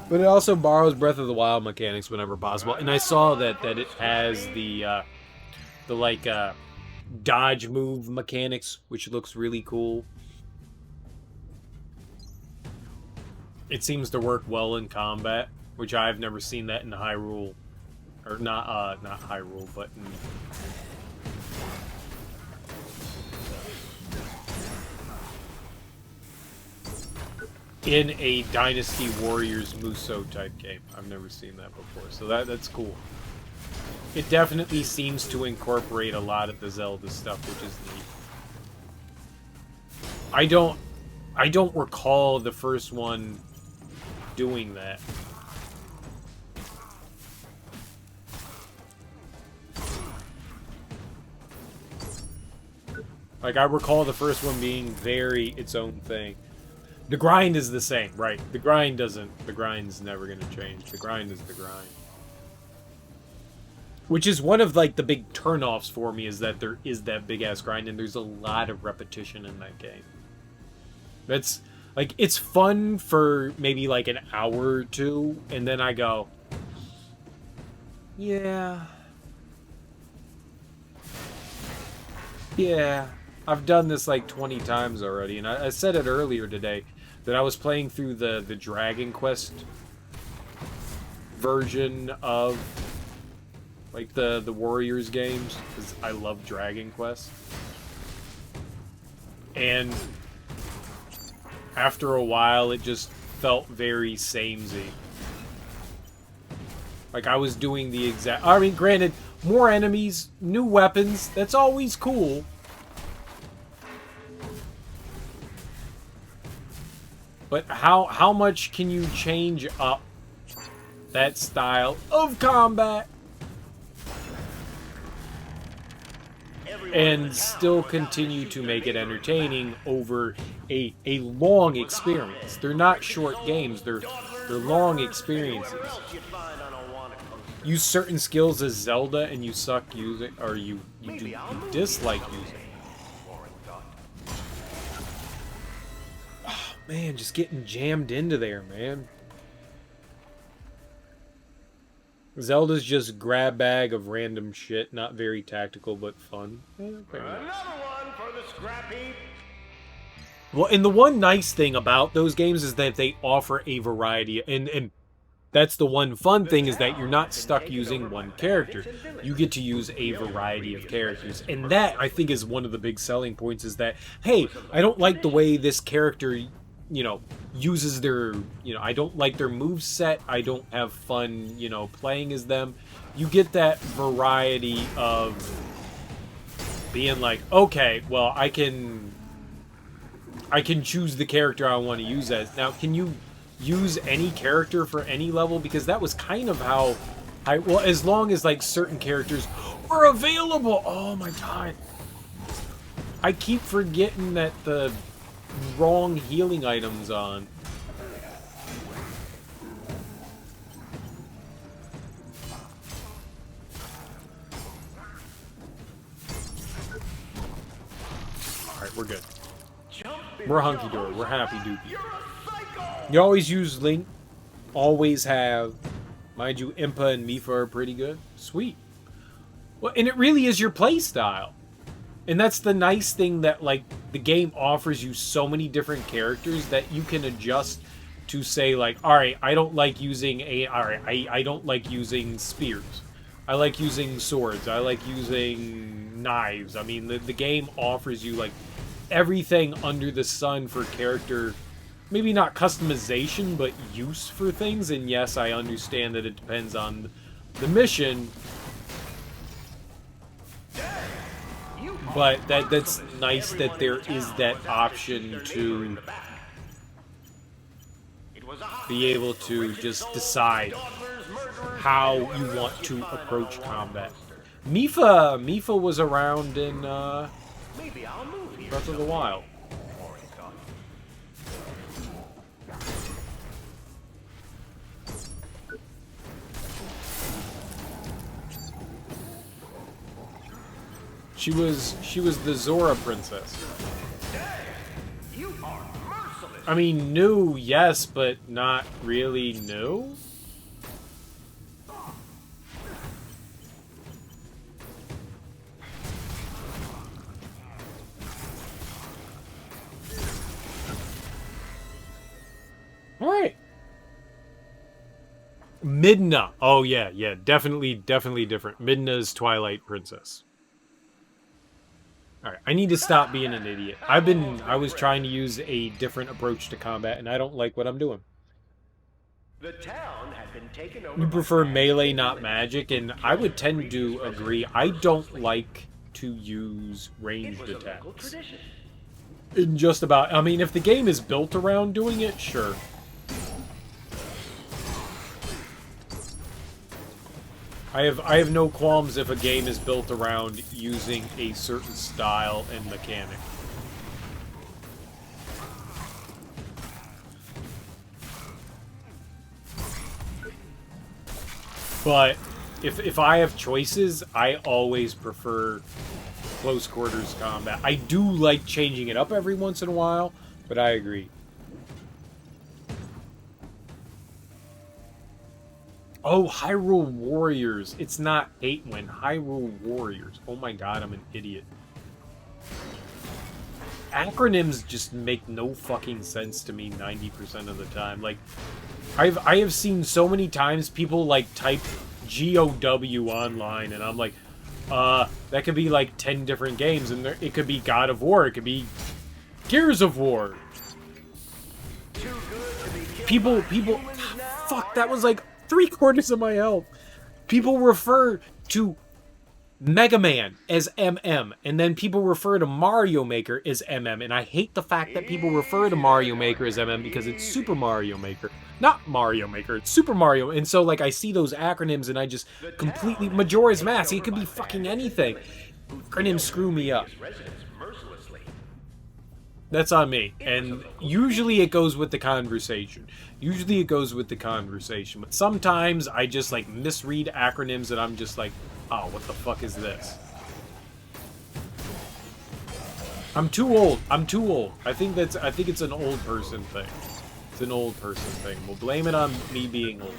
But it also borrows Breath of the Wild mechanics whenever possible. And I saw that it has the like dodge move mechanics, which looks really cool. It seems to work well in combat, which I've never seen that in Hyrule, or not Hyrule, but in a Dynasty Warriors Musou type game. I've never seen that before, so that's cool. It definitely seems to incorporate a lot of the Zelda stuff, which is neat. I don't recall the first one doing that. Like, I recall the first one being very its own thing. The grind is the same, right? The grind's never gonna change. The grind is the grind. Which is one of, like, the big turnoffs for me, is that there is that big-ass grind, and there's a lot of repetition in that game. That's, like, it's fun for maybe, like, an hour or two, and then I go, yeah, I've done this, like, 20 times already, and I said it earlier today, that I was playing through the Dragon Quest version of, like, the Warriors games, because I love Dragon Quest. And after a while, it just felt very samey. Like, I was doing the exact... I mean, granted, more enemies, new weapons, that's always cool. But how much can you change up that style of combat? and still continue to make it entertaining over a long experience. They're not short games, they're long experiences. Use certain skills as Zelda and you suck using, or you dislike using. Oh man, just getting jammed into there, man. Zelda's just grab bag of random shit, not very tactical but fun. Another one for the scrap heap. Well, and the one nice thing about those games is that they offer a variety, and that's the one fun thing, is that you're not stuck using one character. You get to use a variety of characters, and that, I think, is one of the big selling points, is that, hey, I don't like the way this character, you know, uses their, you know, I don't like their moveset, I don't have fun, you know, playing as them. You get that variety of being like, okay, well, I can choose the character I want to use as. Now, can you use any character for any level? Because that was kind of how well, as long as like certain characters were available. Oh my god, I keep forgetting that the wrong healing items on. Alright, we're good. We're hunky-dory. We're happy-doopy. You always use Link. Always have. Mind you, Impa and Mipha are pretty good. Sweet. Well, and it really is your playstyle. And that's the nice thing, that, like, the game offers you so many different characters that you can adjust to say, like, alright, I don't like using I don't like using spears. I like using swords. I like using knives. I mean, the game offers you, like, everything under the sun for character, maybe not customization, but use for things. And yes, I understand that it depends on the mission, but that's nice that there is that option to be able to just decide how you want to approach combat. Mipha was around in Breath of the Wild. She was the Zora princess. I mean, new, yes, but not really new. Alright. Midna. Oh, yeah. Definitely different. Midna's Twilight Princess. Alright, I need to stop being an idiot. I was trying to use a different approach to combat, and I don't like what I'm doing. The town had been taken over. You prefer melee, not magic, and I would tend to agree. I don't like to use ranged attacks. In just about, I mean, if the game is built around doing it, sure. I have no qualms if a game is built around using a certain style and mechanic. But if I have choices, I always prefer close quarters combat. I do like changing it up every once in a while, but I agree. Oh, Hyrule Warriors. It's not Eightwin. Hyrule Warriors. Oh my god, I'm an idiot. Acronyms just make no fucking sense to me 90% of the time. Like, I have seen so many times people, like, type GOW online, and I'm like, that could be, like, 10 different games, and it could be God of War, it could be Gears of War. People, fuck, that was, like, 3/4 of my health. People refer to Mega Man as MM, and then people refer to Mario Maker as MM, and I hate the fact that people refer to Mario Maker as MM because it's Super Mario Maker. Not Mario Maker, it's Super Mario, and so, like, I see those acronyms and I just completely... Majora's Mask, it could be fucking anything. Acronyms screw me up. Residents mercilessly. That's on me. And usually it goes with the conversation. Usually it goes with the conversation. But sometimes I just like misread acronyms and I'm just like, oh, what the fuck is this? I'm too old. I'm too old. I think it's an old person thing. It's an old person thing. We'll blame it on me being old.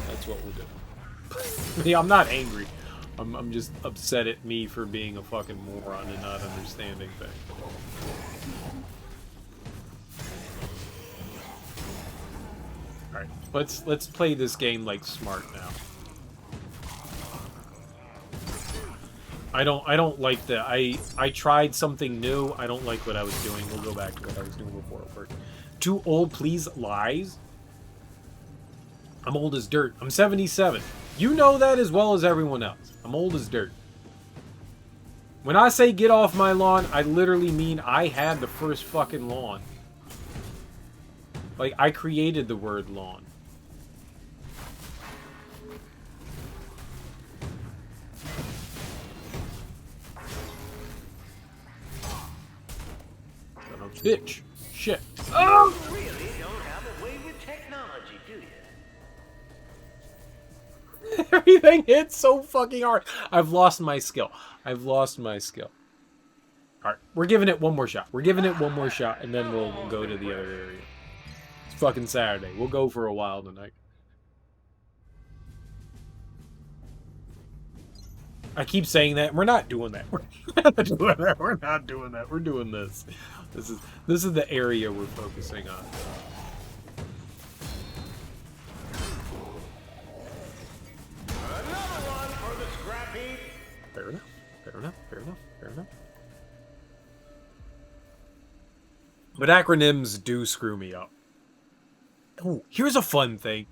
That's what we'll do. Yeah, I'm not angry. I'm just upset at me for being a fucking moron and not understanding things. Alright, let's play this game like smart now. I don't like that. I tried something new. I don't like what I was doing. We'll go back to what I was doing before it worked. Too old, please, lies. I'm old as dirt. I'm 77. You know that as well as everyone else. I'm old as dirt. When I say get off my lawn, I literally mean I had the first fucking lawn. Like, I created the word lawn. Son of a bitch. Shit. Oh! You really don't have a way with technology, do you? Everything hits so fucking hard. I've lost my skill. I've lost my skill. Alright, we're giving it one more shot. We're giving it one more shot, and then we'll go to the other area. It's fucking Saturday. We'll go for a while tonight. I keep saying that. We're not doing that. We're not doing that. We're not doing that. We're doing this. This is the area we're focusing on. Another one for the scrap heap. Fair enough. Fair enough. Fair enough. Fair enough. But acronyms do screw me up. Oh, here's a fun thing.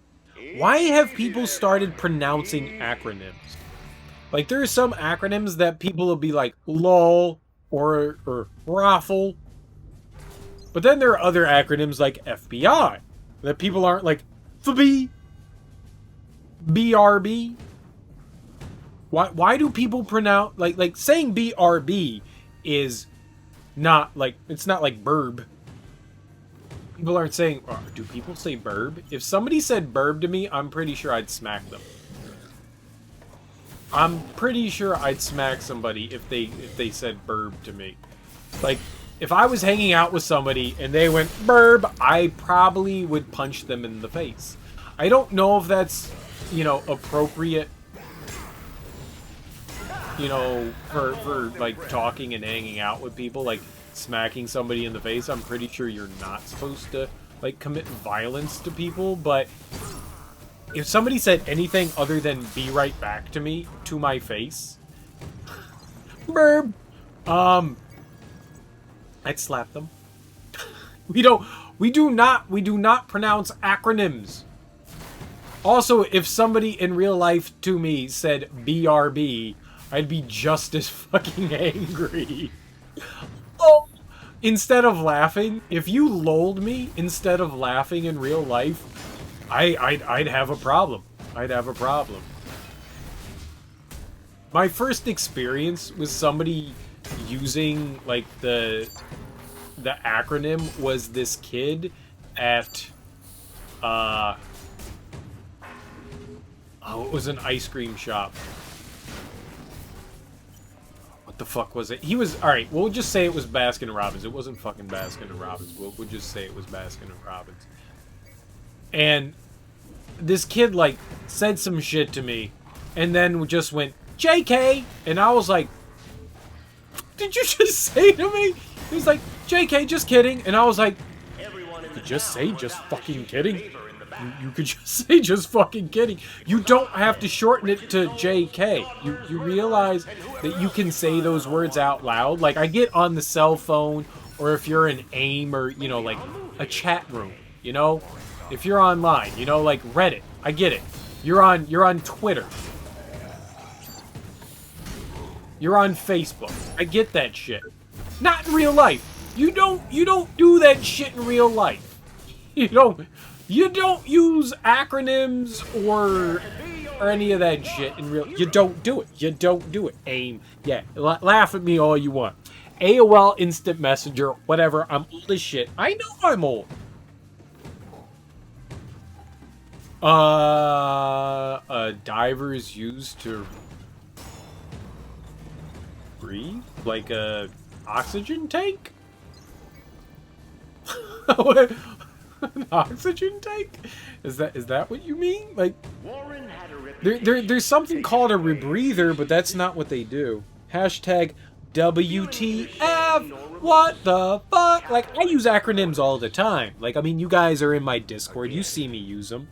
Why have people started pronouncing acronyms? Like, there are some acronyms that people will be like, LOL, or raffle. But then there are other acronyms like FBI, that people aren't like, FB, BRB. Why do people pronounce, like saying BRB is not, like, it's not like burb. People aren't saying, oh, do people say burb? If somebody said burb to me, I'm pretty sure I'd smack them. I'm pretty sure I'd smack somebody if they said burb to me. Like, if I was hanging out with somebody and they went burb, I probably would punch them in the face. I don't know if that's, you know, appropriate, you know, for like talking and hanging out with people, like smacking somebody in the face. I'm pretty sure you're not supposed to like commit violence to people, but if somebody said anything other than be right back to me, to my face, burb, I'd slap them. We do not pronounce acronyms. Also, if somebody in real life to me said BRB, I'd be just as fucking angry. Oh, instead of laughing, if you lolled me instead of laughing in real life, I'd have a problem. I'd have a problem. My first experience with somebody using like the acronym was this kid at oh, it was an ice cream shop. What the fuck was it? He was, alright, we'll just say it was Baskin Robbins. It wasn't fucking Baskin Robbins. We'll just say it was Baskin Robbins. And this kid, like, said some shit to me, and then just went, JK! And I was like, did you just say to me? He was like, JK, just kidding. And I was like, you could just say just fucking kidding. You could just say just fucking kidding. You don't have to shorten it to JK. You realize that you can say those words out loud? Like, I get on the cell phone, or if you're in AIM, or, you know, like, a chat room, you know? If you're online, you know, like Reddit. I get it. You're on Twitter. You're on Facebook. I get that shit. Not in real life. You don't do that shit in real life. You don't use acronyms or or any of that shit in real. You don't do it. You don't do it. AIM. Yeah, laugh at me all you want. AOL Instant Messenger, whatever. I'm old as shit. I know I'm old. Divers used to breathe? Like a oxygen tank? What? An oxygen tank? Is that what you mean? Like, there's something called a rebreather, but that's not what they do. Hashtag WTF? What the fuck? Like, I use acronyms all the time. Like, I mean, you guys are in my Discord. You see me use them.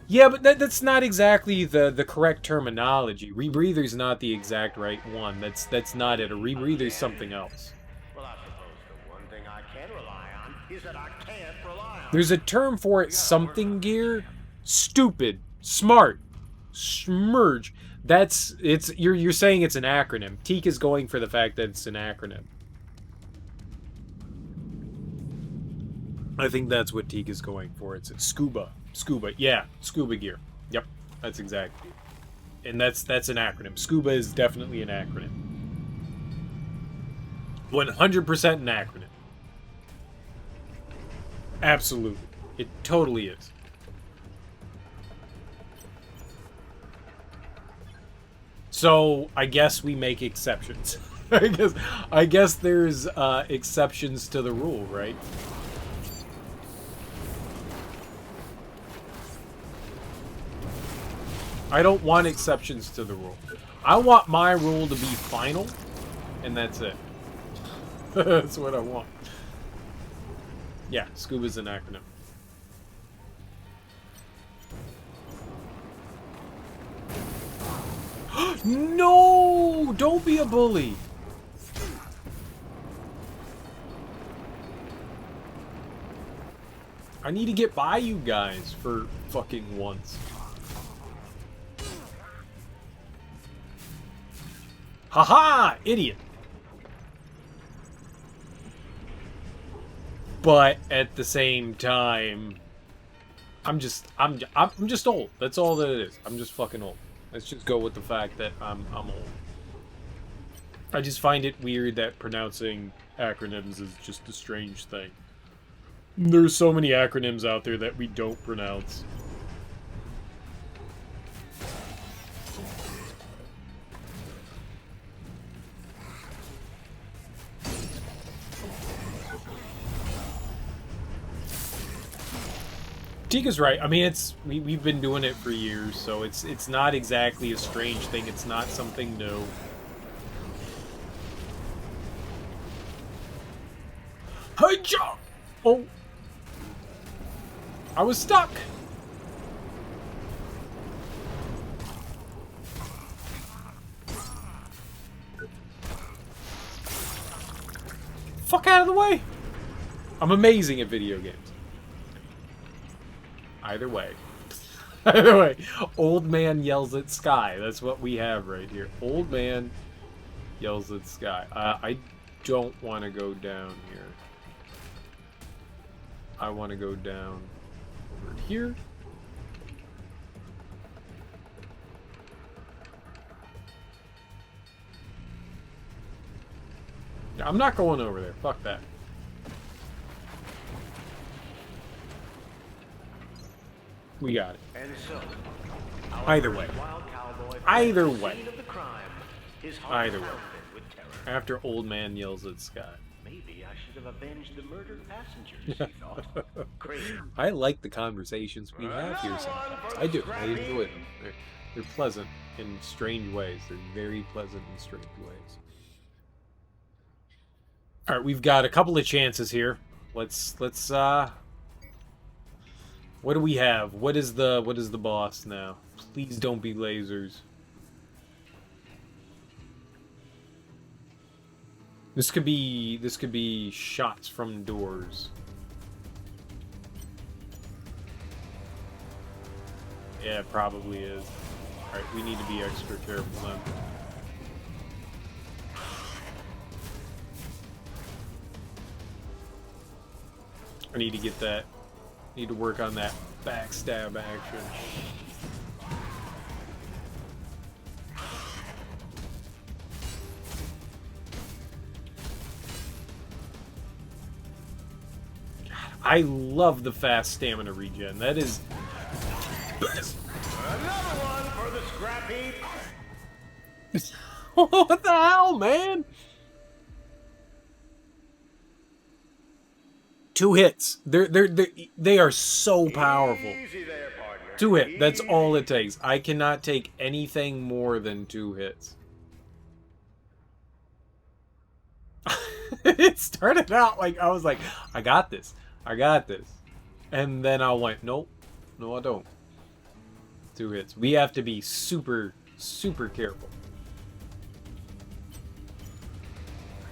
Yeah, but that's not exactly the correct terminology. Rebreather's not the exact right one. That's not it. A rebreather's something else. Well, I suppose the one thing I can rely on is that I can't rely on. There's a term for it, something gear. Stupid. Smart. Smurge. You're saying it's an acronym. Teak is going for the fact that it's an acronym. I think that's what Teak is going for. It's scuba. Scuba. Yeah, scuba gear. Yep, that's exactly it. And that's an acronym. Scuba is definitely an acronym. 100% an acronym. Absolutely. It totally is. So, I guess we make exceptions. I guess there's exceptions to the rule, right? I don't want exceptions to the rule. I want my rule to be final, and that's it. That's what I want. Yeah, scuba's an acronym. No! Don't be a bully! I need to get by you guys for fucking once. Haha! Idiot! But at the same time, I'm just old. That's all that it is. I'm just fucking old. Let's just go with the fact that I'm old. I just find it weird that pronouncing acronyms is just a strange thing. There's so many acronyms out there that we don't pronounce. Tika's right. I mean, we've been doing it for years, so it's not exactly a strange thing. It's not something new. Hi-ja! Oh, I was stuck. Fuck out of the way! I'm amazing at video games. Either way. Either way. Old man yells at sky. That's what we have right here. Old man yells at sky. I don't want to go down here. I want to go down over here. I'm not going over there. Fuck that. We got it. And so, either way. Either way. Either way. After old man yells at sky. Maybe I should have avenged the murdered passengers, he thought. Crazy. I like the conversations we have here sometimes. I do. I enjoy them. They're pleasant in strange ways. They're very pleasant in strange ways. All right, we've got a couple of chances here. Let's what do we have? What is the boss now? Please don't be lasers. This could be shots from doors. Yeah, it probably is. All right, we need to be extra careful then. I need to get that. Need to work on that backstab action. I love the fast stamina regen. That is... Another one for the scrap heap. What the hell, man? 2 hits. They are so powerful. Easy there, partner. 2 hit. That's Easy. all it takes. I cannot take anything more than 2 hits. It started out like I was like, I got this. I got this. And then I went, nope. No, I don't. 2 hits. We have to be super, super careful.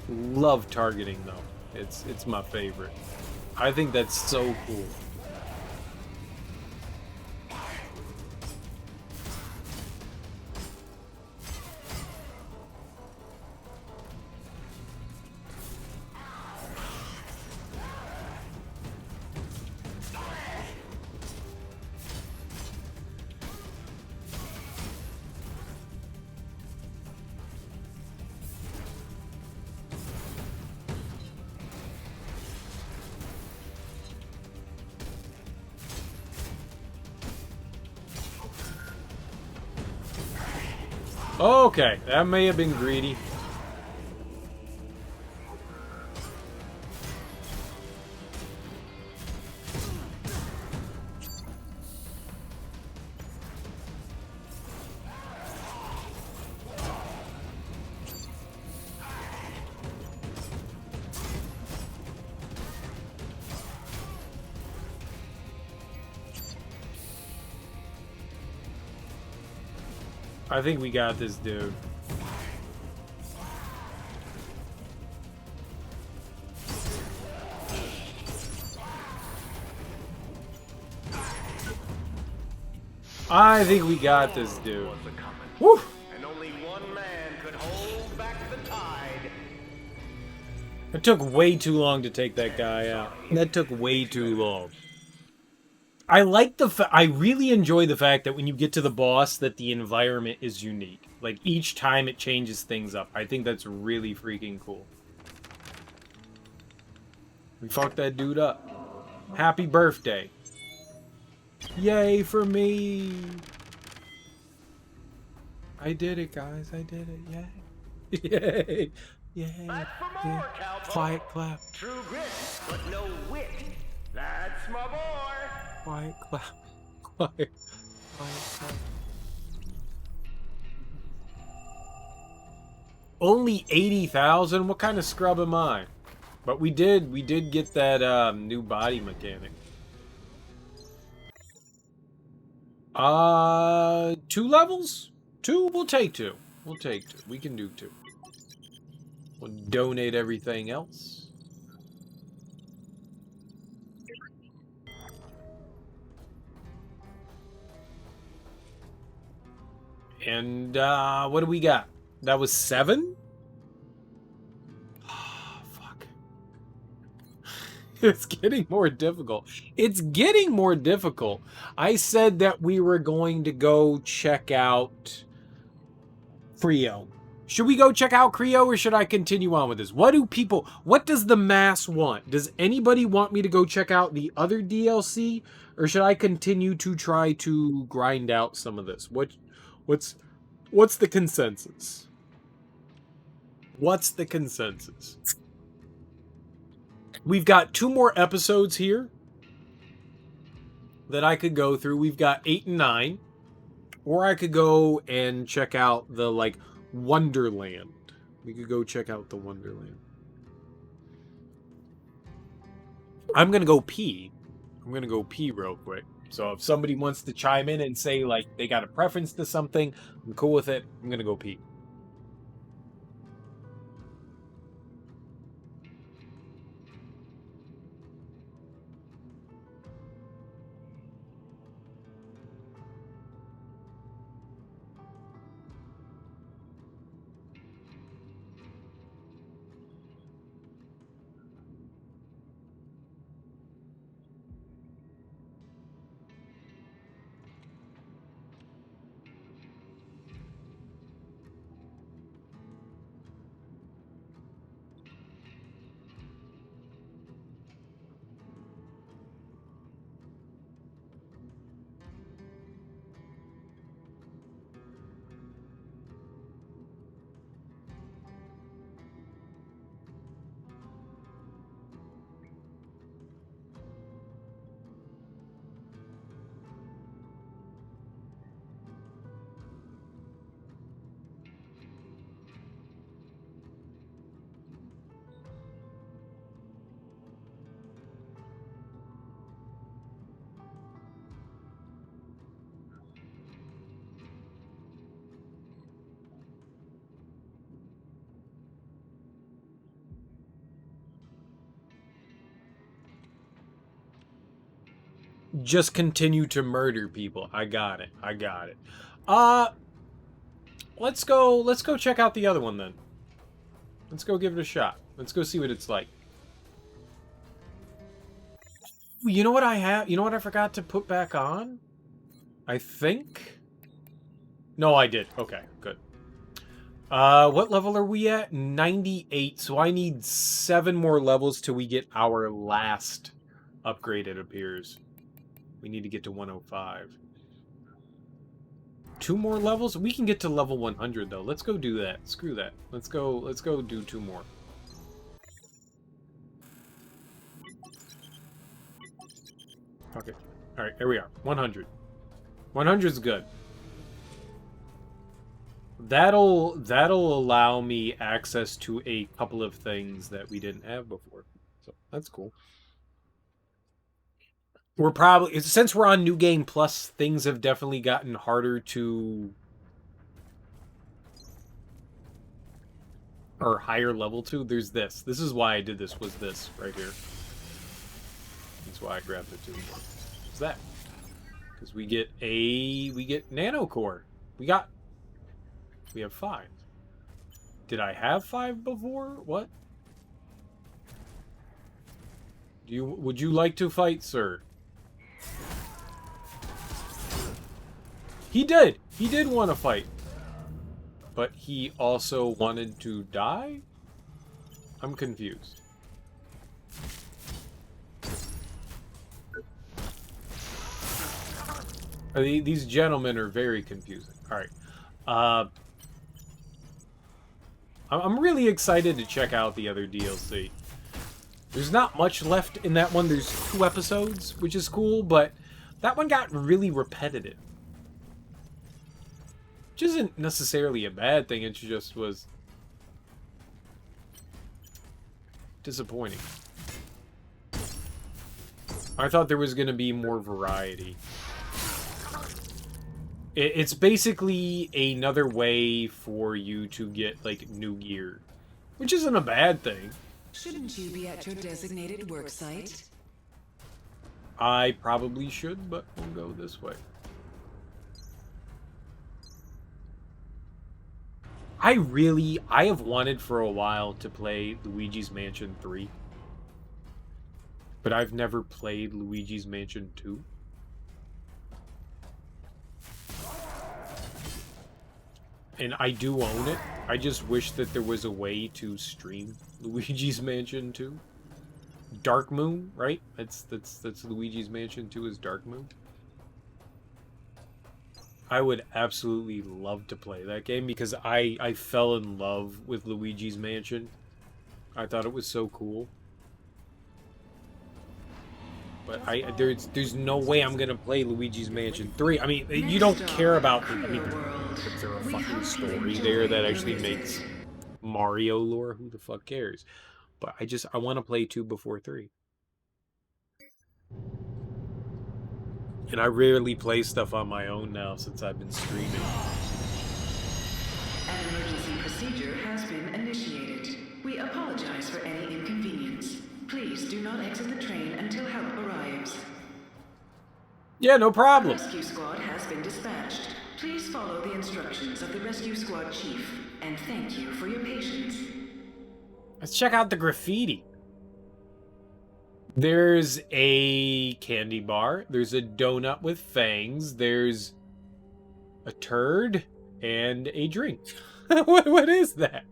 Love targeting though. It's my favorite. I think that's so cool. Okay, that may have been greedy. I think we got this, dude. I think we got this, dude. Woo! And only one man could hold back the tide. It took way too long to take that guy out. That took way too long. I like I really enjoy the fact that when you get to the boss that the environment is unique. Like each time it changes things up. I think that's really freaking cool. We fucked that dude up. Happy birthday. Yay for me. I did it, guys. I did it. Yay. Yay. Yay. That's for more, cowboy. Quiet clap. True grit, but no wit. That's my boy. Quiet clap. Quiet clap. Only 80,000? What kind of scrub am I? But we did get that new body mechanic. 2 levels? 2? We'll take 2. We'll take 2. We can do 2. We'll donate everything else. And what do we got? That was 7? Fuck. It's getting more difficult. It's getting more difficult. I said that we were going to go check out Creo. Should we go check out Creo or should I continue on with this? What does the mass want? Does anybody want me to go check out the other DLC or should I continue to try to grind out some of this? What's the consensus? What's the consensus? We've got 2 more episodes here that I could go through. We've got 8 and 9. Or I could go and check out the, like, Wonderland. We could go check out the Wonderland. I'm going to go pee. I'm going to go pee real quick. So if somebody wants to chime in and say, like, they got a preference to something, I'm cool with it. I'm going to go pee. just continue to murder people. I got it. I got it. Let's go check out the other one then. Let's go give it a shot. Let's go see what it's like. You know what I have? You know what I forgot to put back on? I think? No, I did. Okay, good. What level are we at? 98. So I need 7 more levels till we get our last upgrade, it appears. We need to get to 105. 2 more levels? We can get to level 100 though. Let's go do that. Screw that. Let's go do 2 more. Okay. Alright, here we are. 100. 100's good. That'll allow me access to a couple of things that we didn't have before. So that's cool. We're probably, since we're on New Game Plus, things have definitely gotten harder to, or higher level to. There's this. This is why I did this, was this right here. That's why I grabbed it too. What's that? Because we get nano core. We have 5. Did I have 5 before? What? Would you like to fight, sir? He did! He did want to fight. But he also wanted to die? I'm confused. These gentlemen are very confusing. Alright. I'm really excited to check out the other DLC. There's not much left in that one. There's 2 episodes, which is cool, but that one got really repetitive. Which isn't necessarily a bad thing, it just was disappointing. I thought there was going to be more variety. It's basically another way for you to get, like, new gear. Which isn't a bad thing. Shouldn't you be at your designated work site? I probably should, but we'll go this way. I have wanted for a while to play Luigi's Mansion 3. But I've never played Luigi's Mansion 2. And I do own it. I just wish that there was a way to stream Luigi's Mansion 2. Dark Moon, right? That's Luigi's Mansion 2 is Dark Moon. I would absolutely love to play that game because I fell in love with Luigi's Mansion. I thought it was so cool. But there's no way I'm gonna play Luigi's Mansion 3. I mean, you don't care about the, is there a fucking story there that actually makes Mario lore? Who the fuck cares? But I want to play 2 before 3. And I rarely play stuff on my own now since I've been streaming. An emergency procedure has been initiated. We apologize for any inconvenience. Please do not exit the train until help arrives. Yeah, no problem. The rescue squad has been dispatched. Please follow the instructions of the rescue squad chief, and thank you for your patience. Let's check out the graffiti. There's a candy bar. There's a donut with fangs. There's a turd and a drink. What is that?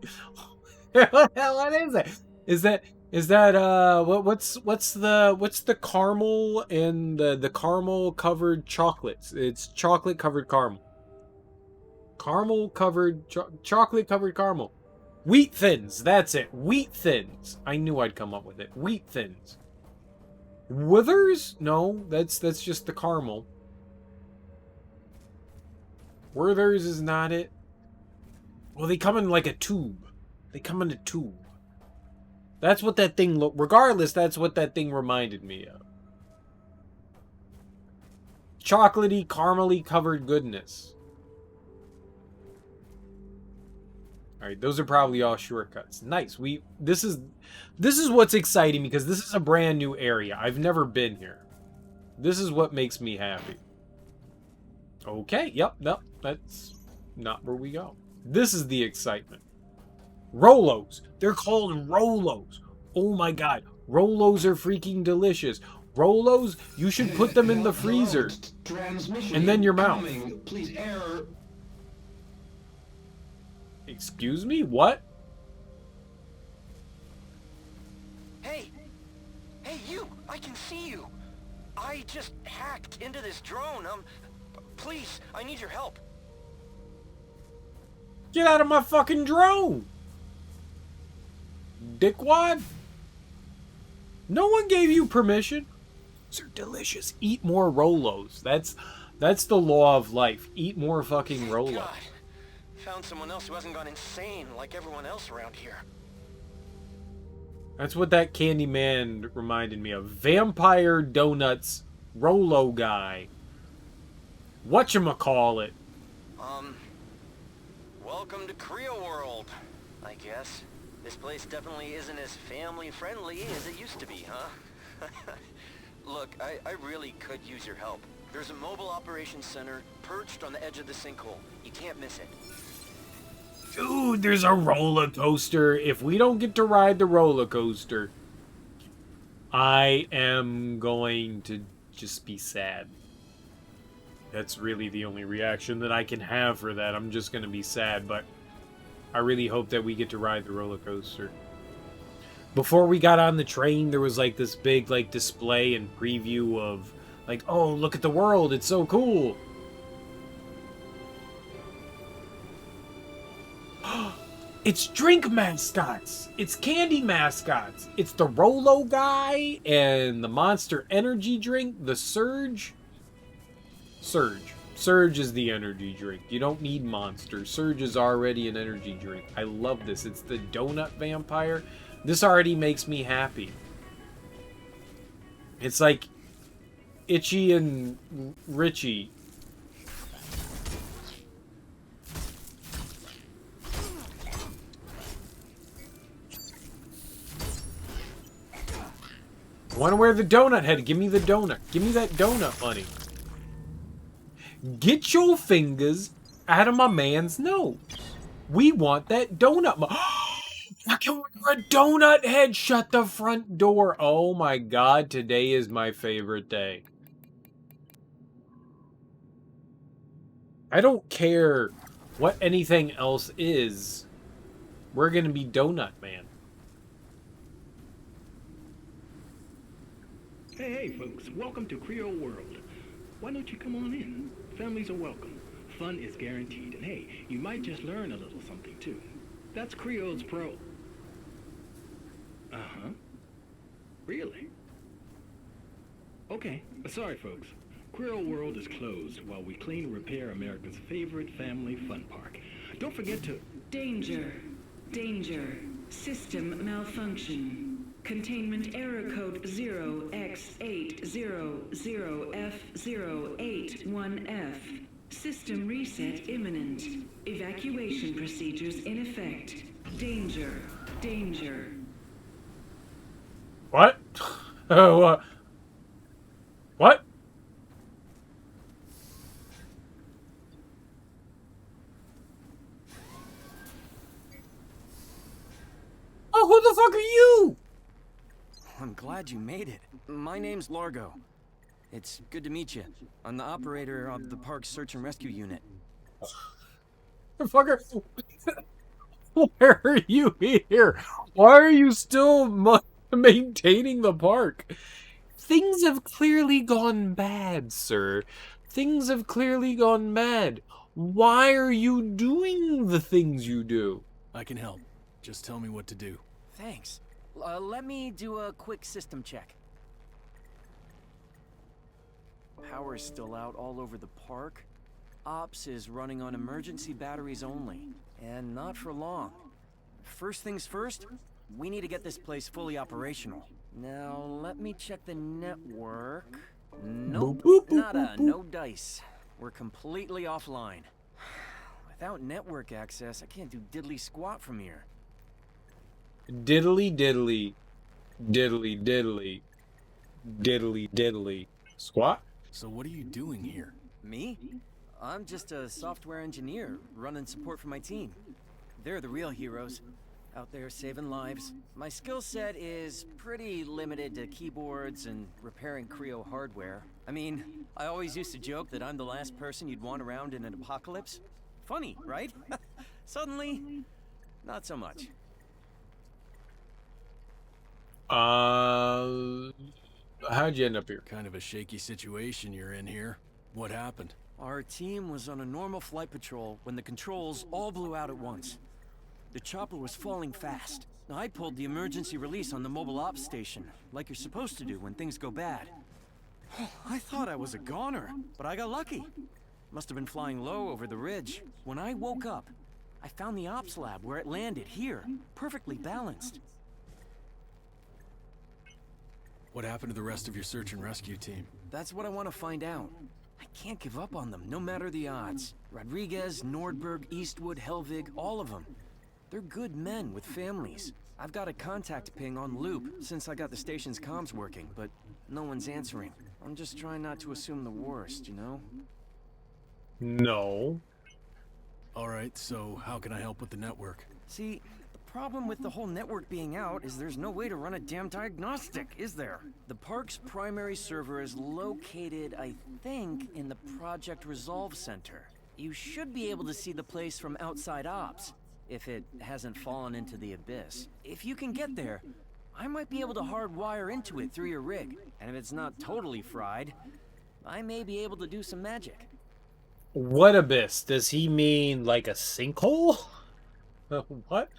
What is that? Is that what's the caramel and the caramel covered chocolates? It's chocolate covered caramel. Caramel covered chocolate covered caramel. Wheat Thins, that's it. Wheat Thins. I knew I'd come up with it. Wheat Thins. Withers? No, that's just the caramel. Withers is not it. Well, they come in like a tube. They come in a tube. That's what that thing regardless, that's what that thing reminded me of. Chocolatey, caramely covered goodness. Alright, those are probably all shortcuts. Nice. This is what's exciting because this is a brand new area. I've never been here. This is what makes me happy. Okay, yep, no, that's not where we go. This is the excitement. Rolos. They're called Rolos. Oh my god. Rolos are freaking delicious. Rolos, you should put them in the freezer. And then your mouth. Please error. Excuse me? What? Hey! Hey, you! I can see you! I just hacked into this drone. Please, I need your help. Get out of my fucking drone! Dickwad? No one gave you permission. These are delicious. Eat more Rolos. That's the law of life. Eat more fucking Rolos. God. Found someone else who hasn't gone insane like everyone else around here. That's what that Candyman reminded me of. Vampire Donuts Rolo guy. Whatchamacallit. Welcome to Creo World, I guess. This place definitely isn't as family-friendly as it used to be, huh? Look, I really could use your help. There's a mobile operations center perched on the edge of the sinkhole. You can't miss it. Dude, there's a roller coaster. If we don't get to ride the roller coaster, I am going to just be sad. That's really the only reaction that I can have for that. I'm just going to be sad, but I really hope that we get to ride the roller coaster. Before we got on the train, there was like this big like display and preview of like, oh, look at the world. It's so cool. It's drink mascots. It's candy mascots. It's the Rolo guy and the Monster Energy drink, the Surge. Surge is the energy drink. You don't need Monster. Surge is already an energy drink. I love this. It's the donut vampire. This already makes me happy. It's like Itchy and Richie. I want to wear the donut head. Give me the donut. Give me that donut money. Get your fingers out of my man's nose. We want that donut. I can wear a donut head. Shut the front door. Oh my god, today is my favorite day. I don't care what anything else is. We're gonna be Donut Man. Hey, folks, welcome to Creo World. Why don't you come on in? Families are welcome. Fun is guaranteed, and hey, you might just learn a little something too. That's Creo's Pro. Uh-huh. Really? Okay, sorry folks. Creo World is closed while we clean and repair America's favorite family fun park. Don't forget to... Danger. Danger. System malfunction. Containment error code 0x800F081F. System reset imminent. Evacuation procedures in effect. Danger. Danger. What? What? Oh, who the fuck are you? I'm glad you made it. My name's Largo. It's good to meet you. I'm the operator of the park's search and rescue unit. Fucker. Where are you here? Why are you still maintaining the park? Things have clearly gone bad, sir. Things have clearly gone bad. Why are you doing the things you do? I can help. Just tell me what to do. Thanks. Let me do a quick system check. Power's still out all over the park. Ops is running on emergency batteries only. And not for long. First things first, we need to get this place fully operational. Now, let me check the network. Nope, nada, no dice. We're completely offline. Without network access, I can't do diddly squat from here. Diddly diddly. Diddly diddly. Diddly diddly. Squat? So what are you doing here? Me? I'm just a software engineer running support for my team. They're the real heroes, out there saving lives. My skill set is pretty limited to keyboards and repairing Creo hardware. I mean, I always used to joke that I'm the last person you'd want around in an apocalypse. Funny, right? Suddenly, not so much. How'd you end up here? Kind of a shaky situation you're in here. What happened? Our team was on a normal flight patrol when the controls all blew out at once. The chopper was falling fast. I pulled the emergency release on the mobile ops station, like you're supposed to do when things go bad. I thought I was a goner, but I got lucky. Must have been flying low over the ridge. When I woke up, I found the ops lab where it landed, here, perfectly balanced. What happened to the rest of your search and rescue team? That's what I want to find out. I can't give up on them, no matter the odds. Rodriguez, Nordberg, Eastwood, Helvig, all of them. They're good men with families. I've got a contact ping on loop since I got the station's comms working, but no one's answering. I'm just trying not to assume the worst, you know? No. Alright, so how can I help with the network? See, the problem with the whole network being out is there's no way to run a damn diagnostic, is there? The park's primary server is located, I think, in the Project Resolve Center. You should be able to see the place from outside ops, if it hasn't fallen into the abyss. If you can get there, I might be able to hardwire into it through your rig. And if it's not totally fried, I may be able to do some magic. What abyss? Does he mean like a sinkhole? What?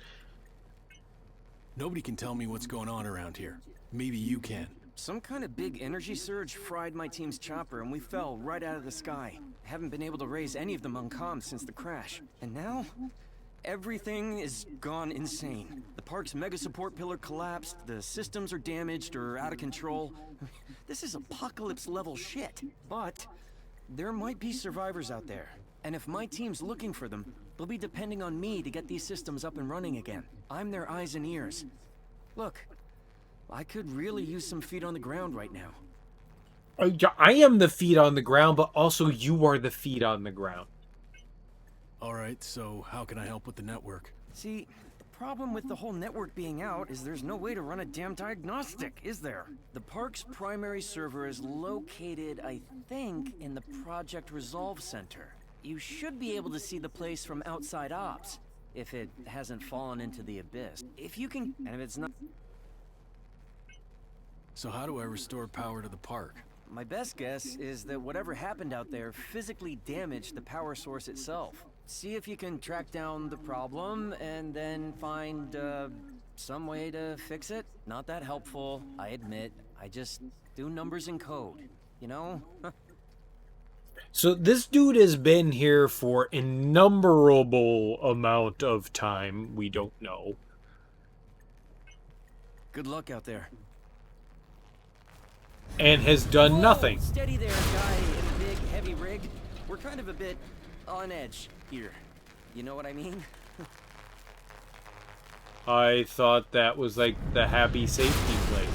Nobody can tell me what's going on around here. Maybe you can. Some kind of big energy surge fried my team's chopper and we fell right out of the sky. Haven't been able to raise any of them on comms since the crash. And now, everything is gone insane. The park's mega support pillar collapsed, the systems are damaged or out of control. This is apocalypse level shit. But there might be survivors out there. And if my team's looking for them, they'll be depending on me to get these systems up and running again. I'm their eyes and ears. Look, I could really use some feet on the ground right now. I am the feet on the ground, but also you are the feet on the ground. Alright, so how can I help with the network? See, the problem with the whole network being out is there's no way to run a damn diagnostic, is there? The park's primary server is located, I think, in the Project Resolve Center. You should be able to see the place from outside ops, if it hasn't fallen into the abyss. If you can, and if it's not... So how do I restore power to the park? My best guess is that whatever happened out there physically damaged the power source itself. See if you can track down the problem and then find, some way to fix it. Not that helpful, I admit. I just do numbers and code, you know? So this dude has been here for innumerable amount of time. We don't know. Good luck out there. And has done Whoa, nothing. Steady there, guy in a big, heavy rig. We're kind of a bit on edge here. You know what I mean? I thought that was like the happy safety place.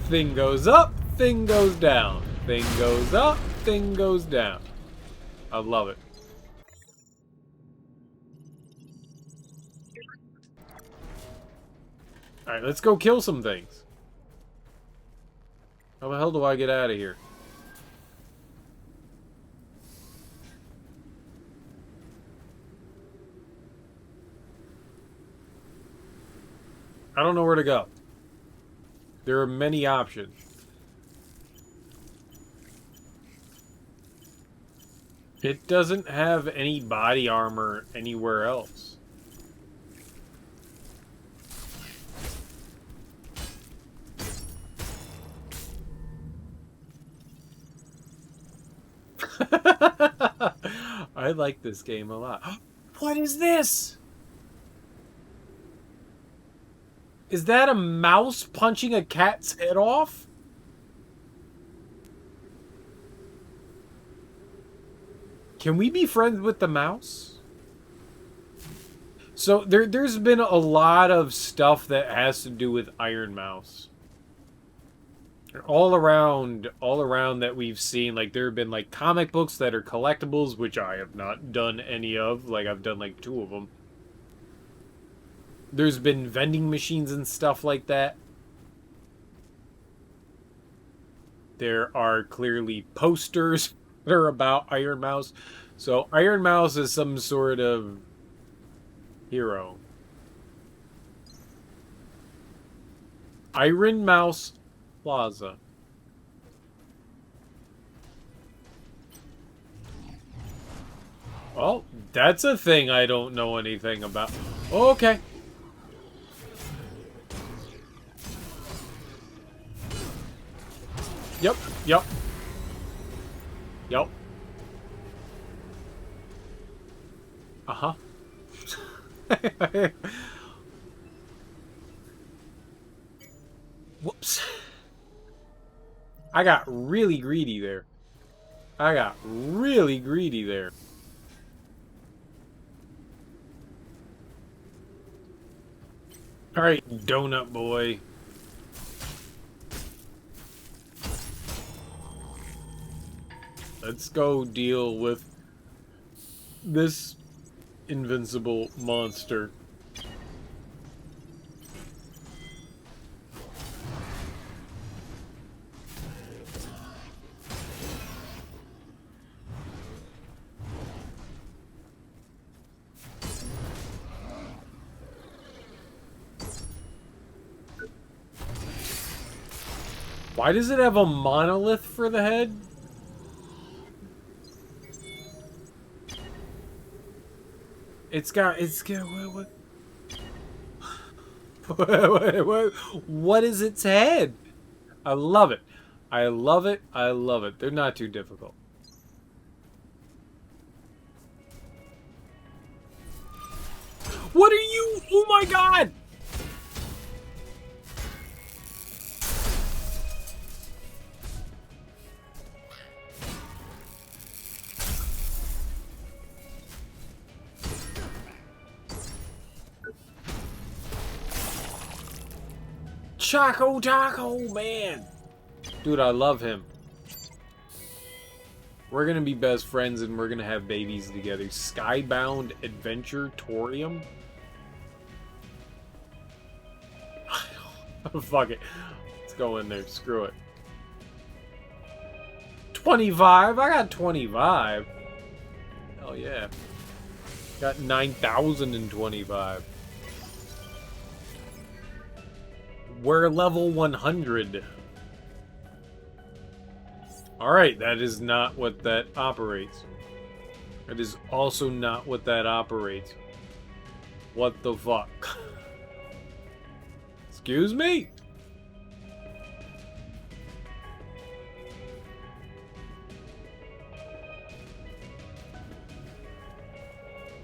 Thing goes up, thing goes down. Thing goes up, thing goes down. I love it. Alright, let's go kill some things. How the hell do I get out of here? I don't know where to go. There are many options. It doesn't have any body armor anywhere else. I like this game a lot. What is this? Is that a mouse punching a cat's head off? Can we be friends with the mouse? So there's been a lot of stuff that has to do with Iron Mouse. All around that we've seen, like there have been like comic books that are collectibles, which I have not done any of. Like I've done like 2 of them. There's been vending machines and stuff like that. There are clearly posters that are about Iron Mouse. So Iron Mouse is some sort of hero. Iron Mouse Plaza. Oh, that's a thing I don't know anything about. Oh, okay. Yep, yep. Yep. Uh-huh. Whoops. I got really greedy there. Alright, donut boy. Let's go deal with this invincible monster. Why does it have a monolith for the head? It's got what is its head? I love it. I love it. I love it. They're not too difficult. What are you? Oh my god! Choco Taco, man! Dude, I love him. We're gonna be best friends and we're gonna have babies together. Skybound Adventure Torium? Fuck it. Let's go in there. Screw it. 25? I got 25. Hell yeah. Got 9,025. We're level 100. Alright, that is not what that operates. That is also not what that operates. What the fuck? Excuse me?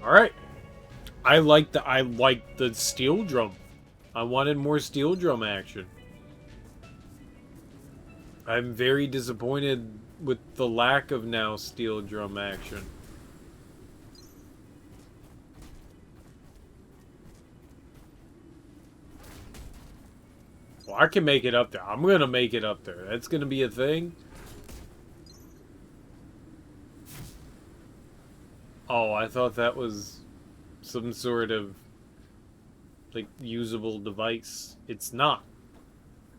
Alright. I like the steel drum. I wanted more steel drum action. I'm very disappointed with the lack of now steel drum action. Well, I can make it up there. I'm gonna make it up there. That's gonna be a thing. Oh, I thought that was some sort of like usable device. It's not.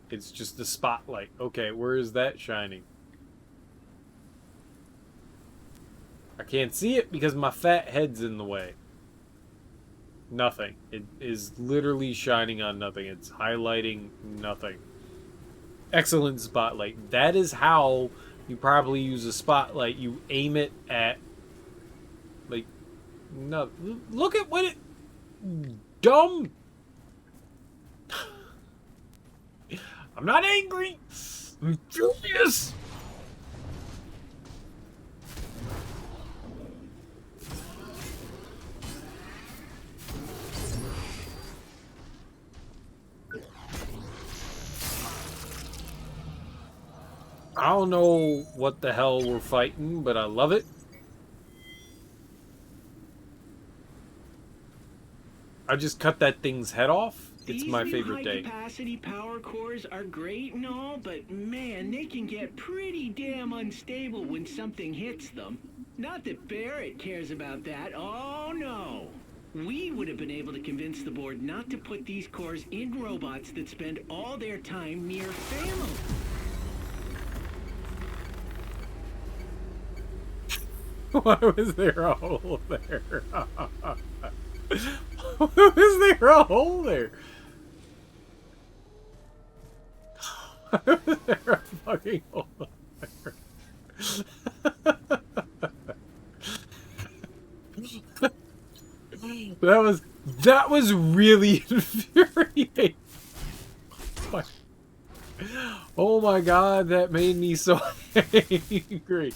It's just a spotlight. Okay, where is that shining? I can't see it because my fat head's in the way. Nothing. It is literally shining on nothing. It's highlighting nothing. Excellent spotlight. That is how you probably use a spotlight. You aim it at like no. Look at what it dumb. I'm not angry. I'm furious. I don't know what the hell we're fighting, but I love it. I just cut that thing's head off. It's These my new favorite day. high-capacity power cores are great and all, but man, they can get pretty damn unstable when something hits them. Not that Barrett cares about that. Oh no. We would have been able to convince the board not to put these cores in robots that spend all their time near family. Why was there a hole there? Why was there a hole there? Why was there a fucking hole there? That was really infuriating. Oh my god, that made me so angry.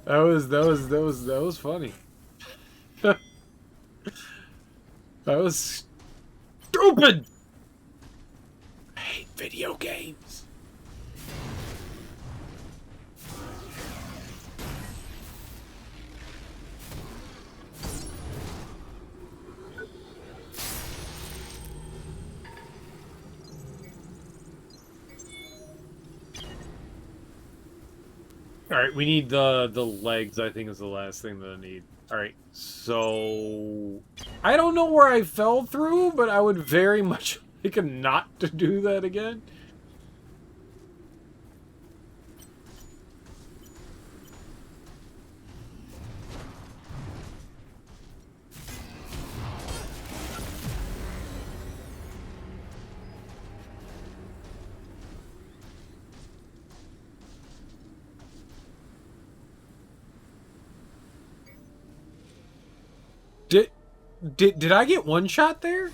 That was funny. That was stupid. I hate video games. Alright, we need the legs, I think is the last thing that I need. Alright, so... I don't know where I fell through, but I would very much like not to do that again. Did I get one shot there?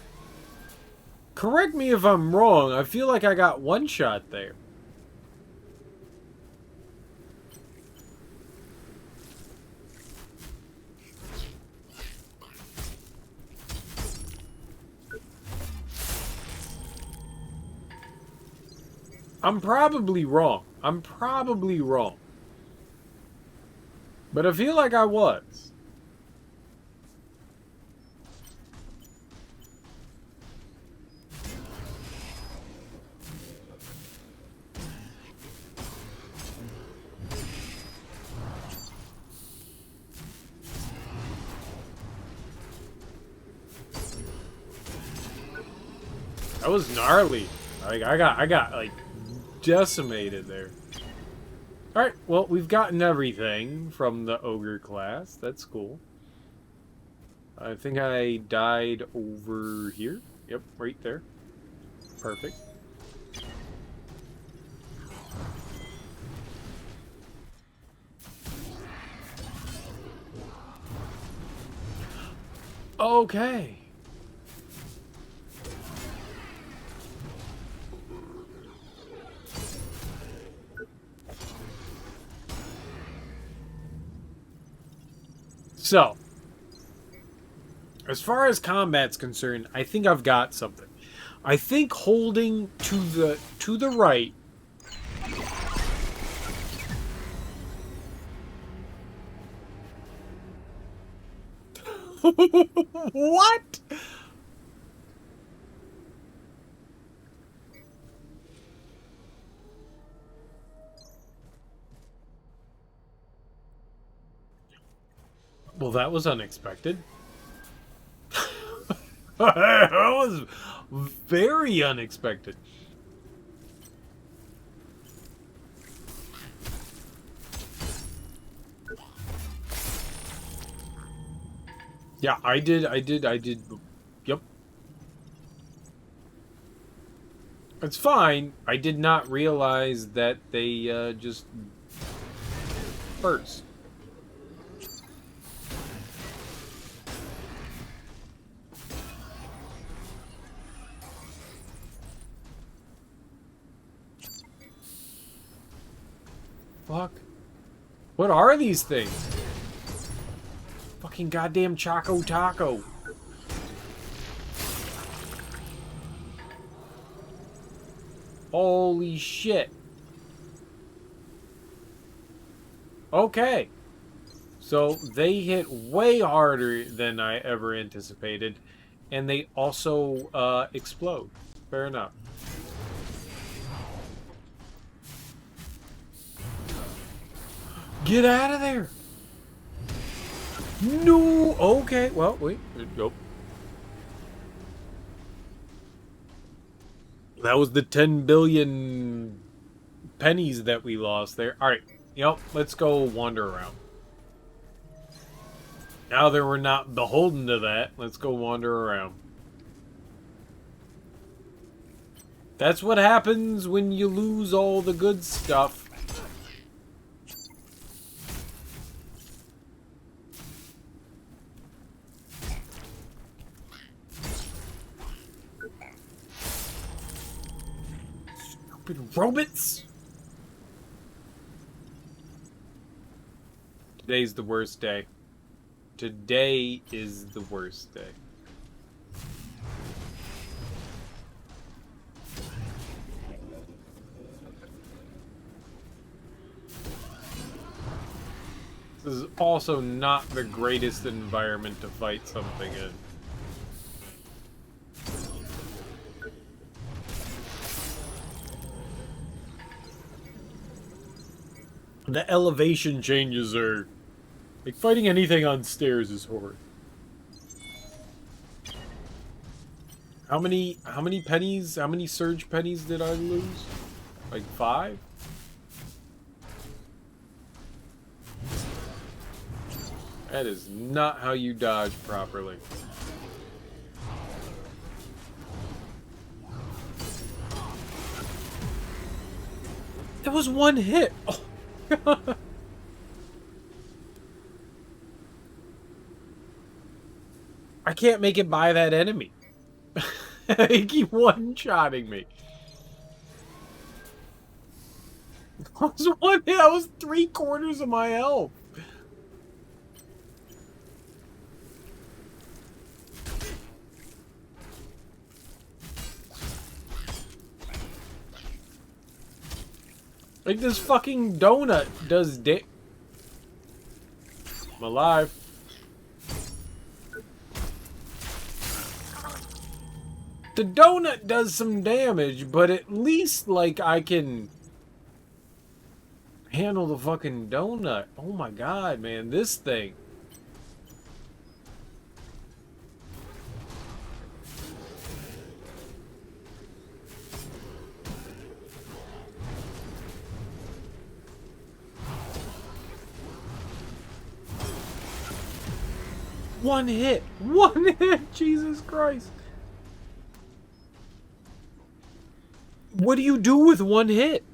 Correct me if I'm wrong. I feel like I got one shot there. I'm probably wrong. I'm probably wrong. But I feel like I was. That was gnarly. Like I got like decimated there. Alright, well, we've gotten everything from the ogre class. That's cool. I think I died over here. Yep, right there. Perfect. Okay. So, as far as combat's concerned, I think I've got something. I think holding to the right What? Well, that was unexpected. That was very unexpected. Yeah, I did. Yep. It's fine. I did not realize that they just burst. Fuck. What are these things? Fucking goddamn Choco Taco. Holy shit. Okay. So they hit way harder than I ever anticipated. And they also explode. Fair enough. Get out of there! No! Okay, well, wait. Nope. That was the 10 billion pennies that we lost there. Alright, let's go wander around. Now that we're not beholden to that, let's go wander around. That's what happens when you lose all the good stuff. Stupid robots! Today's the worst day. Today is the worst day. This is also not the greatest environment to fight something in. The elevation changes are... like, fighting anything on stairs is horrid. How many pennies, how many surge pennies did I lose? Like 5? That is not how you dodge properly. That was one hit! Oh, God. I can't make it by that enemy. They keep one-shotting me. That was one hit. That was 3/4 of my health. Like, this fucking donut does I'm alive. The donut does some damage, but at least, like, I can handle the fucking donut. Oh my god, man, this thing. One hit! One hit! Jesus Christ! What do you do with one hit?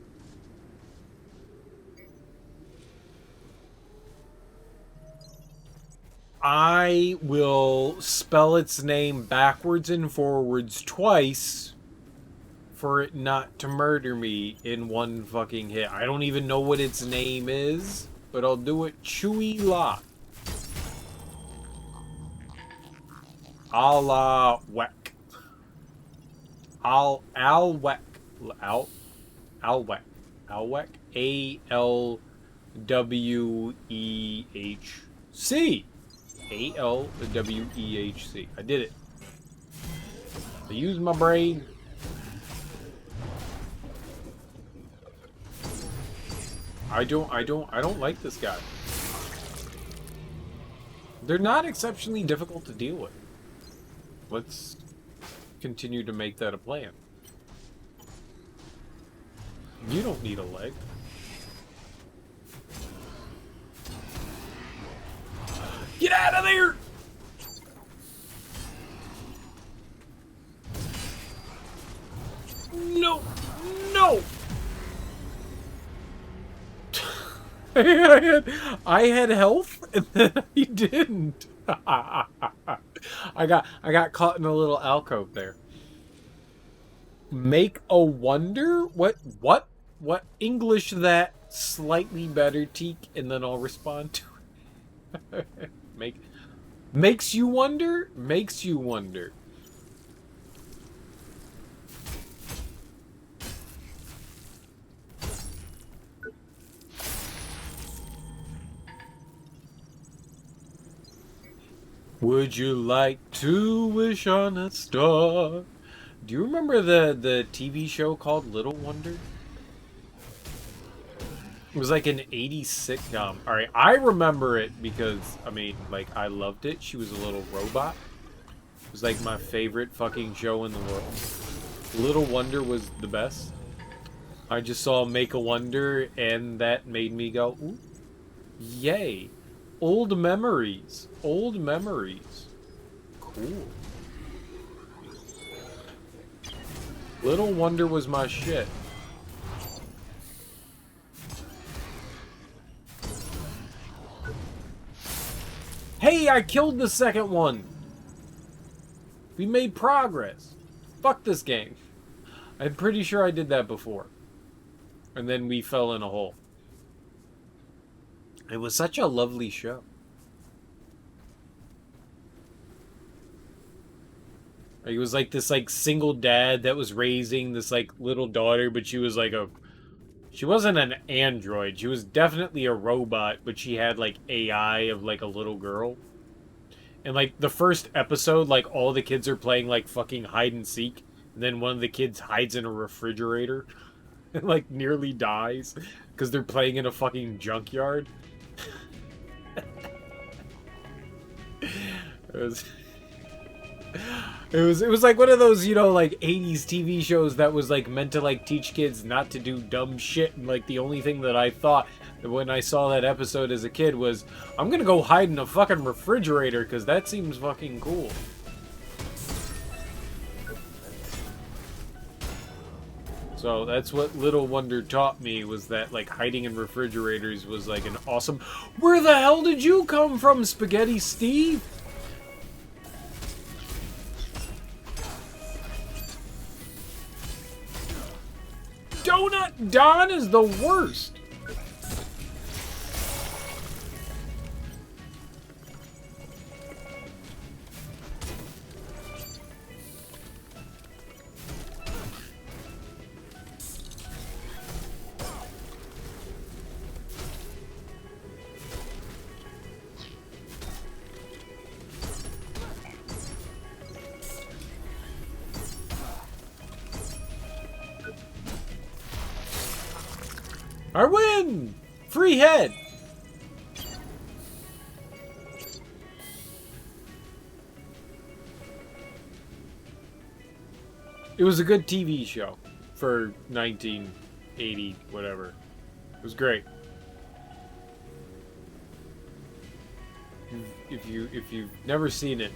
I will spell its name backwards and forwards twice for it not to murder me in one fucking hit. I don't even know what its name is, but I'll do it Chewy La. I'll Weck. Alweck. Alweck. Alweck. A-L-W-E-H-C. A-L-W-E-H-C. I did it. I used my brain. I don't like this guy. They're not exceptionally difficult to deal with. Let's continue to make that a plan. You don't need a leg. Get out of there! No! No! I had health and then I didn't. I got caught in a little alcove there. Make a wonder? What English that slightly better, Teak, and then I'll respond to it. Makes you wonder? Makes you wonder. Would you like to wish on a star? Do you remember the TV show called Little Wonder? It was like an 80s sitcom. Alright, I remember it because, I mean, like, I loved it. She was a little robot. It was like my favorite fucking show in the world. Little Wonder was the best. I just saw Make a Wonder, and that made me go, ooh, yay. Old memories. Old memories. Cool. Little Wonder was my shit. Hey, I killed the second one! We made progress. Fuck this game. I'm pretty sure I did that before. And then we fell in a hole. It was such a lovely show. It was like this like single dad that was raising this like little daughter, but she was like she wasn't an android. She was definitely a robot, but she had like AI of like a little girl. And like the first episode, like all the kids are playing like fucking hide and seek, and then one of the kids hides in a refrigerator and like nearly dies because they're playing in a fucking junkyard. It was like one of those, you know, like 80s TV shows that was like meant to like teach kids not to do dumb shit, and like the only thing that I thought when I saw that episode as a kid was, I'm gonna go hide in a fucking refrigerator because that seems fucking cool. So that's what Little Wonder taught me, was that like hiding in refrigerators was like an awesome... Where the hell did you come from, Spaghetti Steve? Donut Don is the worst. I win! Free head! It was a good TV show for 1980, whatever. It was great. If you've never seen it,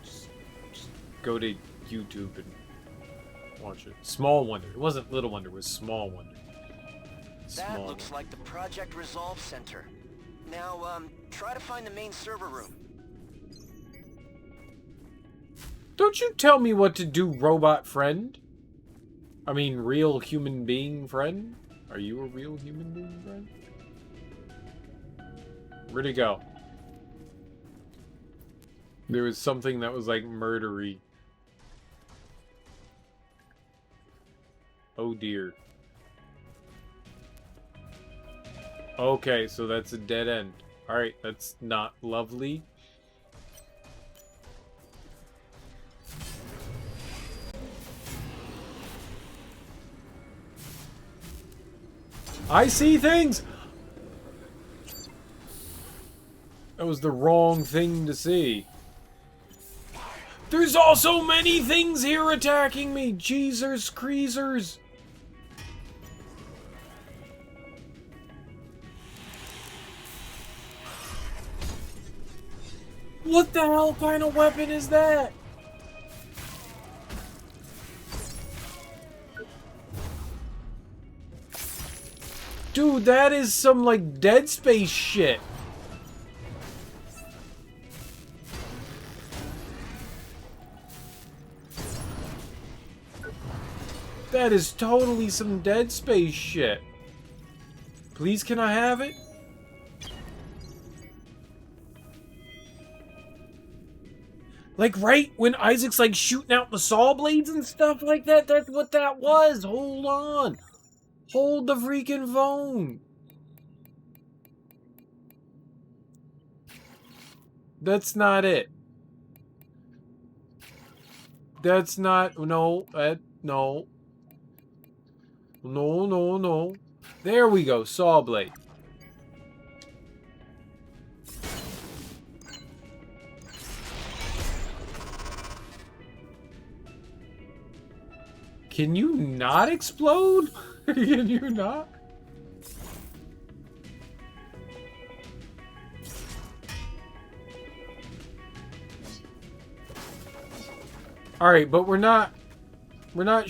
just go to YouTube and watch it. Small Wonder. It wasn't Little Wonder, it was Small Wonder. That looks like the Project Resolve Center. Now, try to find the main server room. Don't you tell me what to do, robot friend. I mean, real human being friend? Are you a real human being friend? Where'd it go? There was something that was like murdery. Oh dear. Okay, so that's a dead end. Alright, that's not lovely. I see things! That was the wrong thing to see. There's also many things here attacking me! Jeezers creasers! What the hell kind of weapon is that? Dude, that is some, like, Dead Space shit. That is totally some Dead Space shit. Please, can I have it? Like, right when Isaac's, like, shooting out the saw blades and stuff like that, that's what that was. Hold on. Hold the freaking phone. That's not it. That's not... No. No. No, no, no. There we go. Saw blade. Can you not explode? Can you not? Alright, but we're not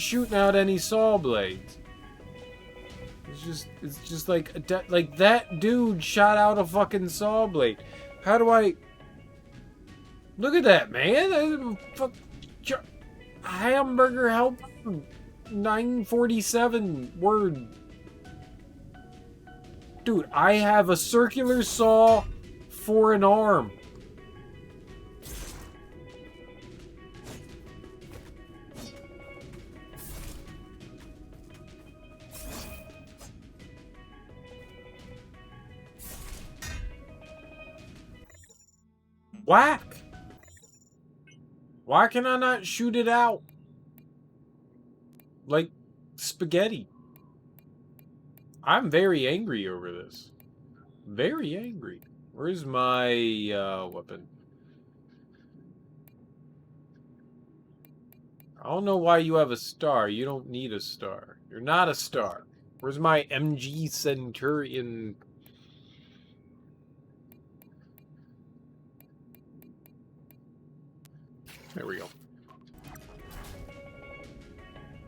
shooting out any saw blades. It's just like that dude shot out a fucking saw blade. How do I... Look at that, man. Hamburger help 947 word. Dude, I have a circular saw for an arm. Whack! Why can I not shoot it out? Like spaghetti. I'm very angry over this. Very angry. Where's my weapon? I don't know why you have a star. You don't need a star. You're not a star. Where's my MG Centurion? There we go.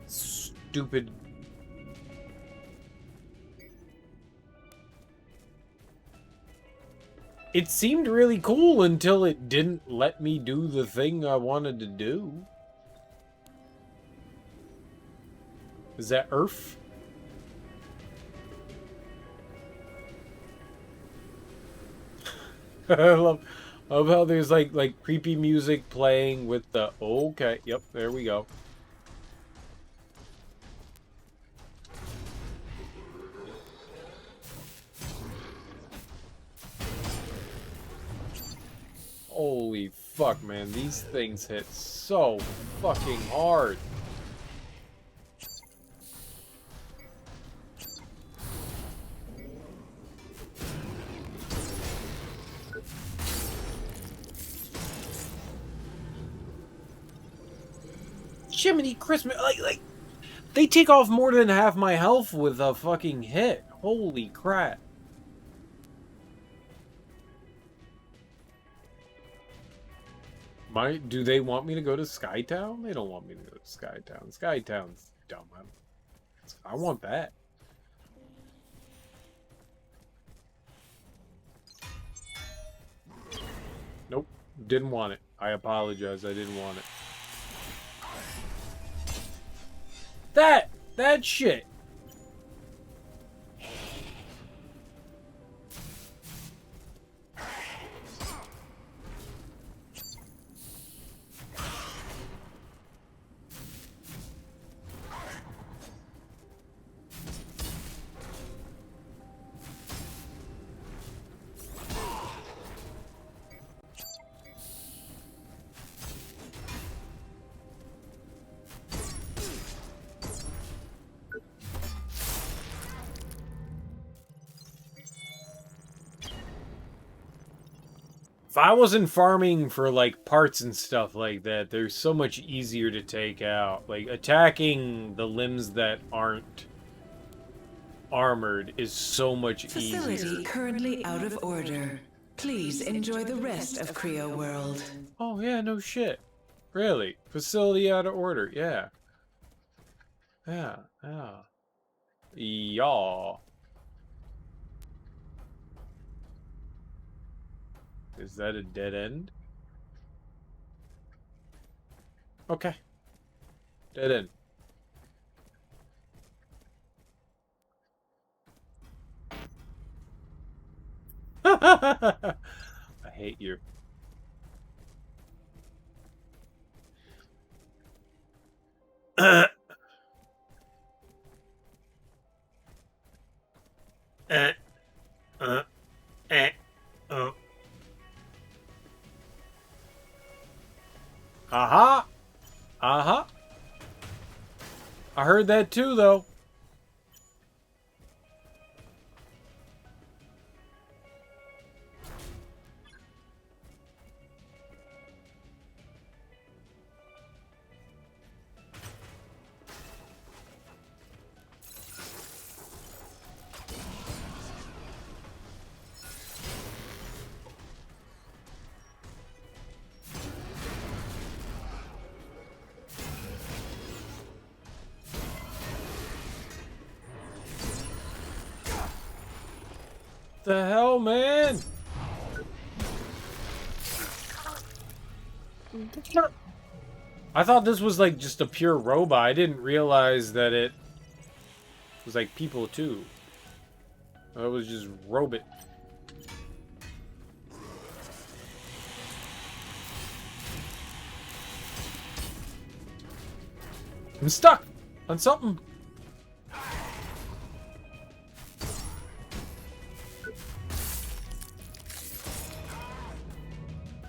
Stupid. It seemed really cool until it didn't let me do the thing I wanted to do. Is that Earth? I love how there's like creepy music playing with the... Okay, yep, there we go. Holy fuck, man. These things hit so fucking hard. Jiminy Christmas, like they take off more than half my health with a fucking hit. Holy crap. Do they want me to go to Skytown? They don't want me to go to Skytown. Skytown's dumb. I want that. Nope. Didn't want it. I apologize. I didn't want it. That shit. If I wasn't farming for, like, parts and stuff like that, they're so much easier to take out. Like, attacking the limbs that aren't armored is so much easier. Facility currently out of order. Please enjoy the rest of Creo World. Oh, yeah, no shit. Really? Facility out of order, yeah. Yeah, yeah. Yaw. Is that a dead end? Okay. Dead end. I hate you. Aha! Uh-huh. I heard that too, though. The hell, man? I thought this was like just a pure robot. I didn't realize that it was like people too. It was just robot. I'm stuck on something.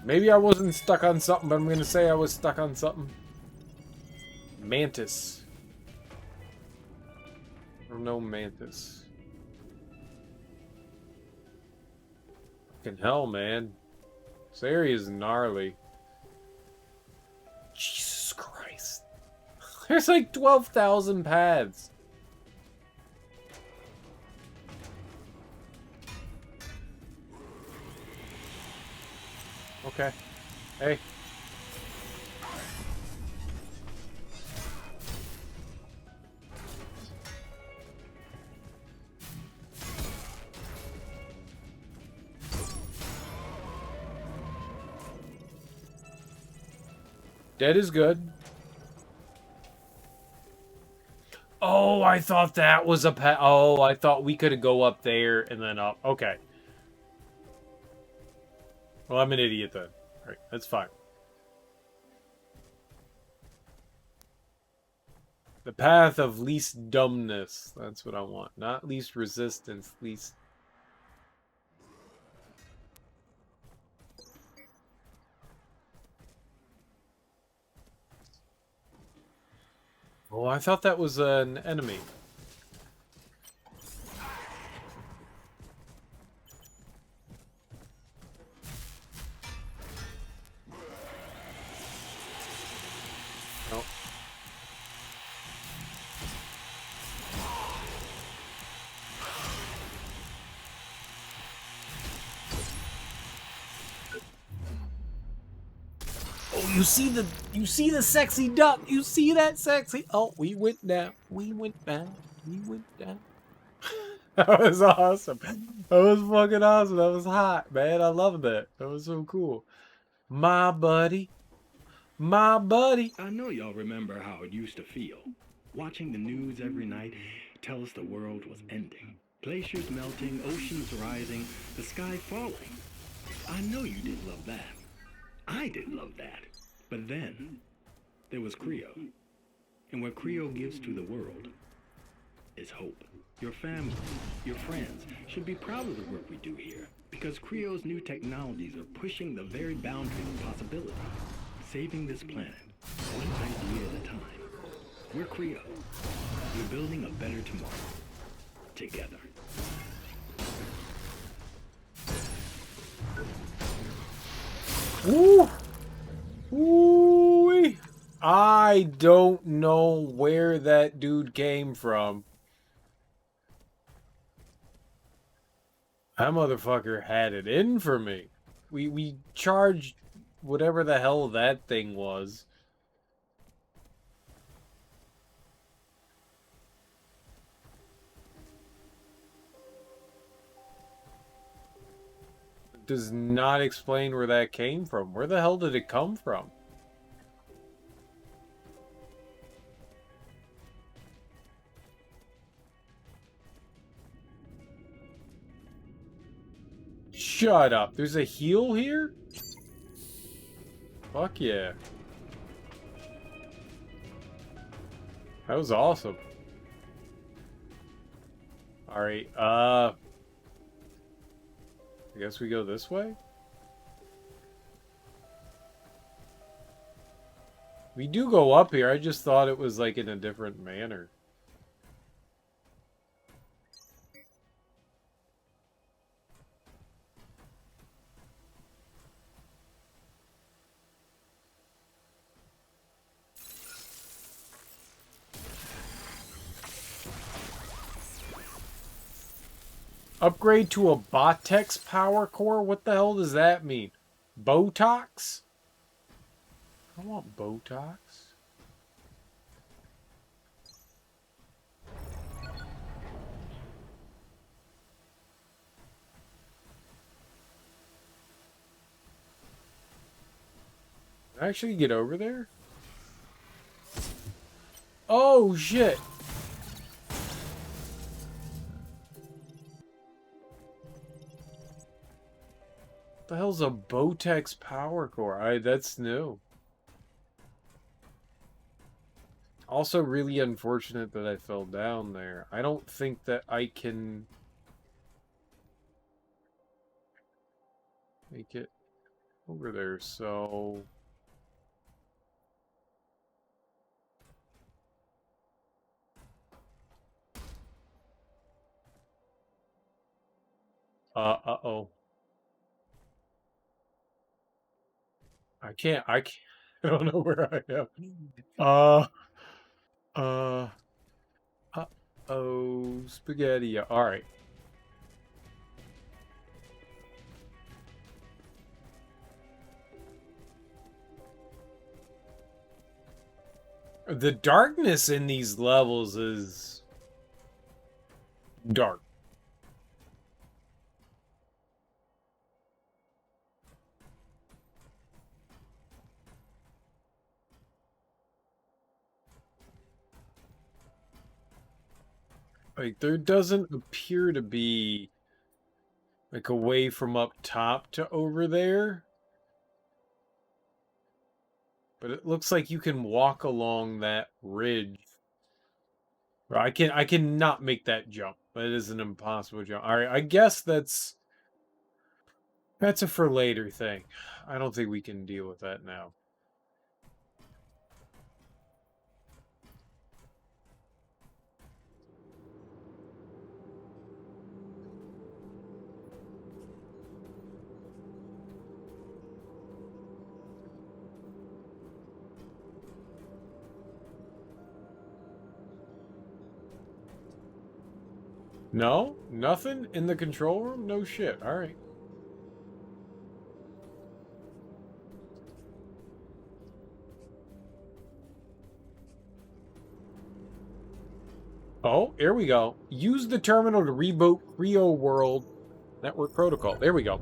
Maybe I wasn't stuck on something, but I'm gonna say I was stuck on something. Mantis. Or no mantis. Fucking hell, man. This area is gnarly. Jesus Christ. There's like 12,000 paths. Okay. Hey. Dead is good. Oh, I thought that was a path. Oh, I thought we could go up there and then up. Okay. Well, I'm an idiot then. Alright, that's fine. The path of least dumbness. That's what I want. Not least resistance, least... Oh, I thought that was an enemy. Oh. Oh, you see the sexy duck. You see that sexy. Oh, we went down. We went down. We went down. That was awesome. That was fucking awesome. That was hot, man. I love that. That was so cool. My buddy. My buddy. I know y'all remember how it used to feel. Watching the news every night tell us the world was ending. Glaciers melting, oceans rising, the sky falling. I know you did love that. I did love that. But then, there was Creo. And what Creo gives to the world is hope. Your family, your friends should be proud of the work we do here. Because Creo's new technologies are pushing the very boundaries of possibility. Saving this planet, one idea at a time. We're Creo. We're building a better tomorrow. Together. Ooh. Ooh. I don't know where that dude came from. That motherfucker had it in for me. We charged whatever the hell that thing was. Does not explain where that came from. Where the hell did it come from? Shut up. There's a heal here? Fuck yeah. That was awesome. Alright, I guess we go this way? We do go up here. I just thought it was like in a different manner. Upgrade to a Botex power core? What the hell does that mean? Botox? I want Botox. Can I actually get over there? Oh, shit. What the hell's a Botex power core? That's new. Also really unfortunate that I fell down there. I don't think that I can make it over there, so... Uh-oh. I can't, I don't know where I am. Uh-oh, spaghetti. Alright. The darkness in these levels is dark. Like, there doesn't appear to be, like, a way from up top to over there. But it looks like you can walk along that ridge. I cannot make that jump. That is an impossible jump. Alright, I guess that's a for later thing. I don't think we can deal with that now. No? Nothing? In the control room? No shit. Alright. Oh, here we go. Use the terminal to reboot Creo World network protocol. There we go.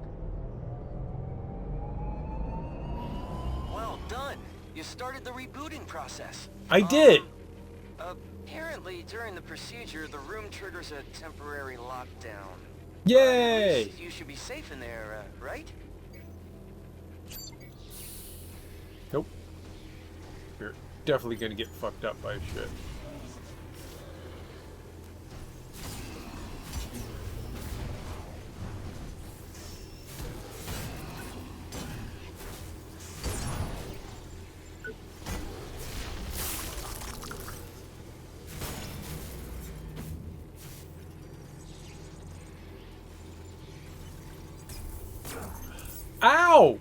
Well done. You started the rebooting process. I did. Apparently, during the procedure, the room triggers a temporary lockdown. Yay! You should be safe in there, right? Nope. You're definitely gonna get fucked up by shit. Ow!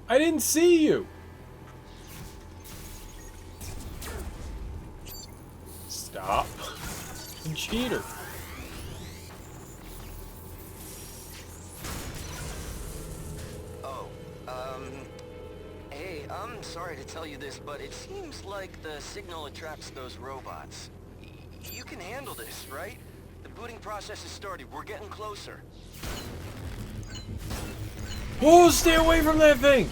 I didn't see you! Stop. You cheater. Oh, hey, I'm sorry to tell you this, but it seems like the signal attracts those robots. You can handle this, right? The booting process has started. We're getting closer. Oh, stay away from that thing!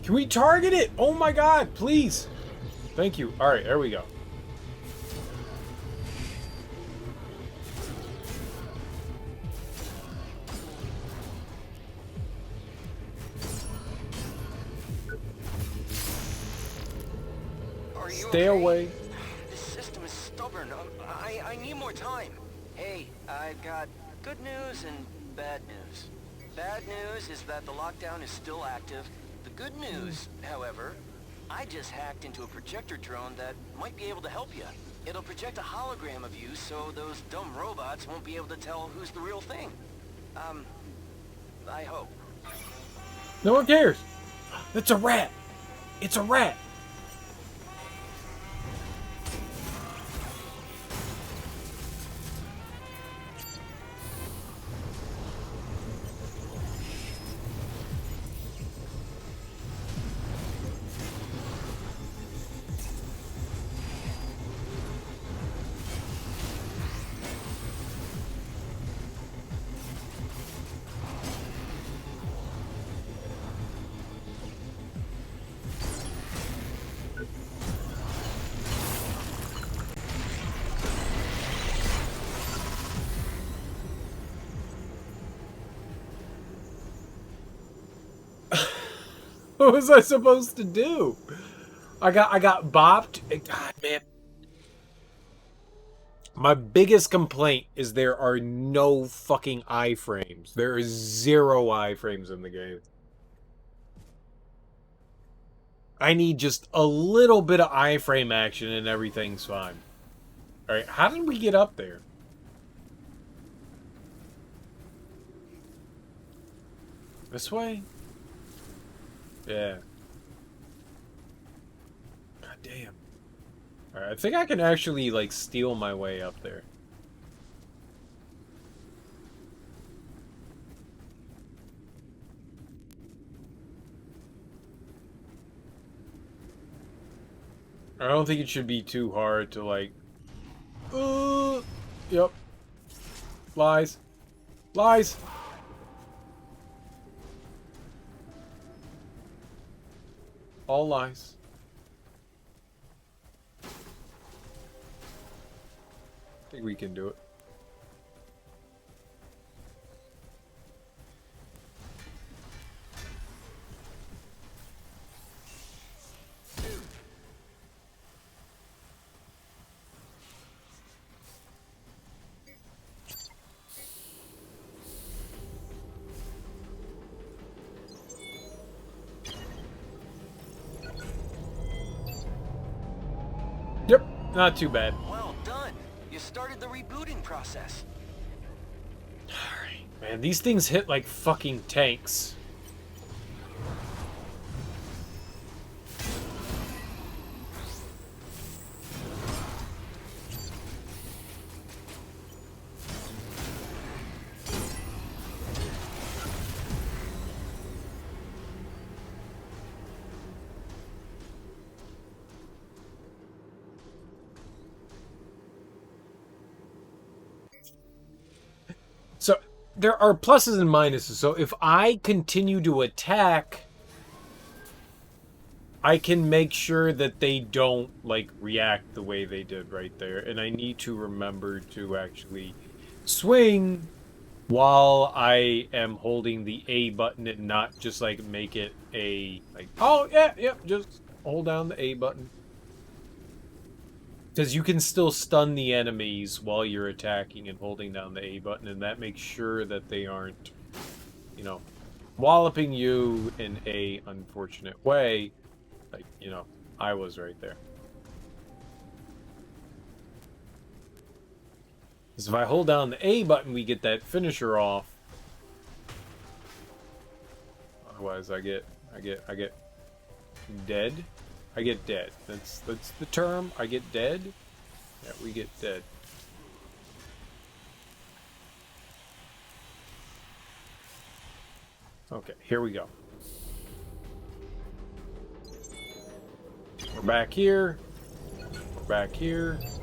Can we target it? Oh my god, please. Thank you. Alright, there we go. Are you Stay okay? away. This system is stubborn. I need more time. Hey, I've got good news and bad news. Bad news is that the lockdown is still active. The good news, however, I just hacked into a projector drone that might be able to help you. It'll project a hologram of you so those dumb robots won't be able to tell who's the real thing. I hope. No one cares. It's a rat. It's a rat. What was I supposed to do? I got bopped. God, man. My biggest complaint is there are no fucking iframes. There is 0 iframes in the game. I need just a little bit of iframe action and everything's fine. Alright, how did we get up there? This way? Yeah. God damn. Alright, I think I can actually, like, steal my way up there. I don't think it should be too hard to, like... Yep. Lies. Lies! All lies. I think we can do it. Yep, not too bad. Well done. You started the rebooting process. Alright, man, these things hit like fucking tanks. So, there are pluses and minuses. So, if I continue to attack, I can make sure that they don't, like, react the way they did right there. And I need to remember to actually swing while I am holding the A button and not just, like, make it a, like, oh, yeah, just hold down the A button. Because you can still stun the enemies while you're attacking and holding down the A button, and that makes sure that they aren't, you know, walloping you in a unfortunate way. Like, you know, I was right there. Because if I hold down the A button, we get that finisher off. Otherwise, I get dead. I get dead. That's the term. I get dead. Yeah, we get dead. Okay, here we go. We're back here. We're back here. Let's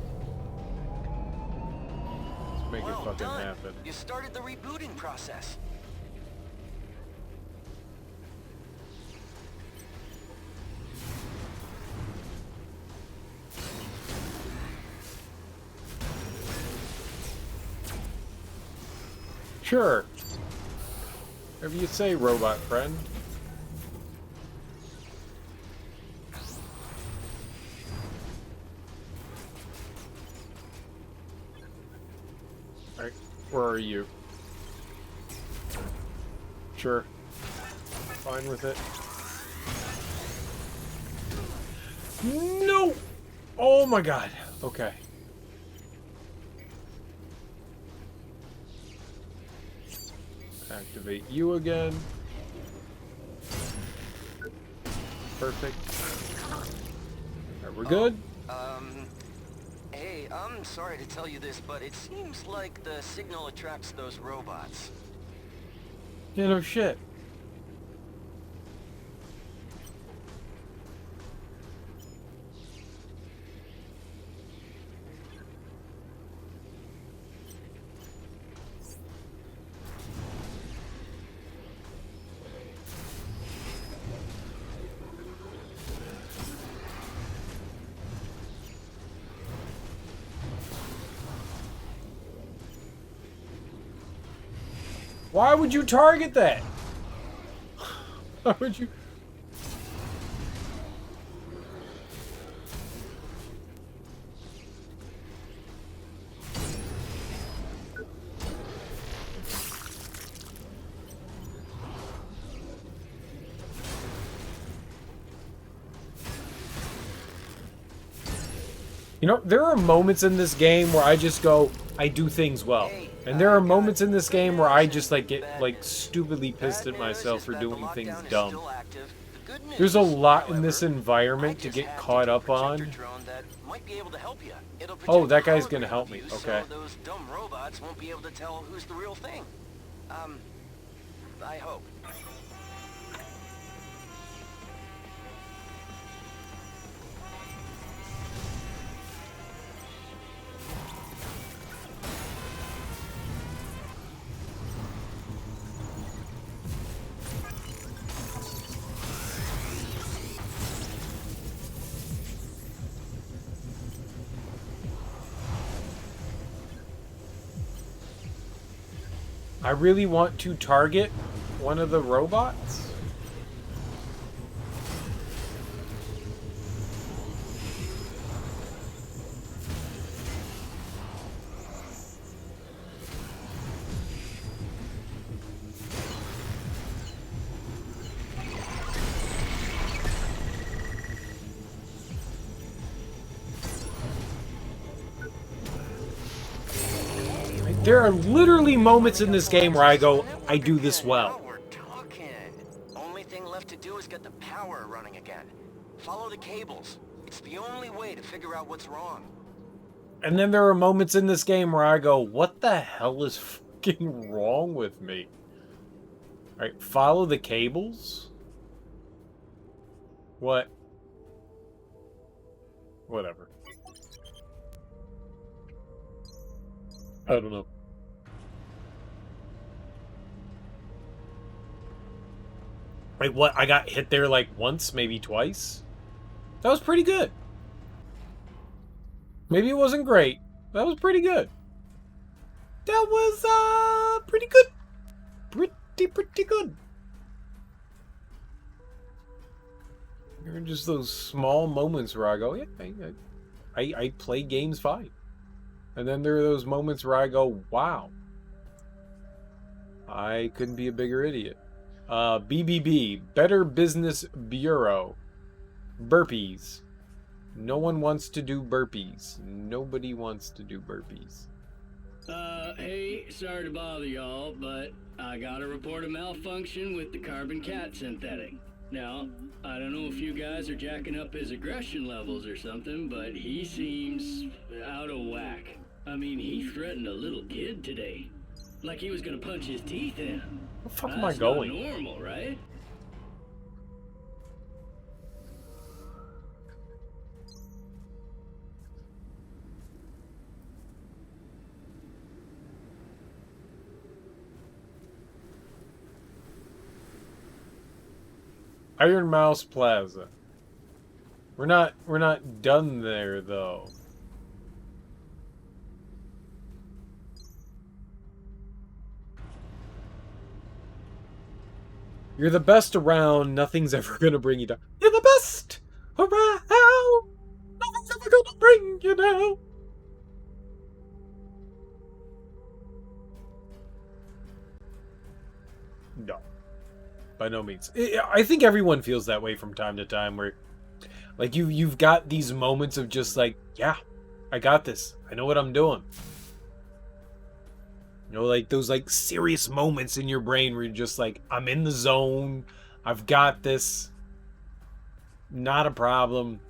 make it fucking happen. You started the rebooting process. Sure. Whatever you say, robot friend. Alright, where are you? Sure. Fine with it. No! Oh my god. Okay. Activate you again. Perfect. Alright, we're good? Hey, I'm sorry to tell you this, but it seems like the signal attracts those robots. Yeah, no shit. Why would you target that? Why would you? You know, there are moments in this game where I just go, I do things well. And there are moments in this game where I just like get like stupidly pissed at myself for doing things dumb. There's a lot in this environment to get caught up on. Oh, that guy's gonna help me. Okay. Those dumb robots won't be able to tell who's the real thing. I hope. I really want to target one of the robots. There are literally moments in this game where I go, I do this well. We're talking. Only thing left to do is get the power running again. Follow the cables. It's the only way to figure out what's wrong. And then there are moments in this game where I go, what the hell is fucking wrong with me? Alright, follow the cables? What? Whatever. I don't know. Like what? I got hit there like once, maybe twice? That was pretty good. Maybe it wasn't great. That was pretty good. That was, pretty good. Pretty good. There are just those small moments where I go, yeah, I play games fine. And then there are those moments where I go, wow. I couldn't be a bigger idiot. BBB, Better Business Bureau. Burpees. No one wants to do burpees. Nobody wants to do burpees. Hey, sorry to bother y'all, but I gotta report a malfunction with the carbon cat synthetic. Now, I don't know if you guys are jacking up his aggression levels or something, but he seems out of whack. I mean, he threatened a little kid today. Like he was gonna punch his teeth in. Where the fuck am I going? Not normal, right? Iron Mouse Plaza. We're not done there though. You're the best around. Nothing's ever gonna bring you down. You're the best around. Nothing's ever gonna bring you down. No, by no means. I think everyone feels that way from time to time, where like you've got these moments of just like, yeah, I got this. I know what I'm doing. You know, like those like serious moments in your brain where you're just like, I'm in the zone. I've got this. Not a problem.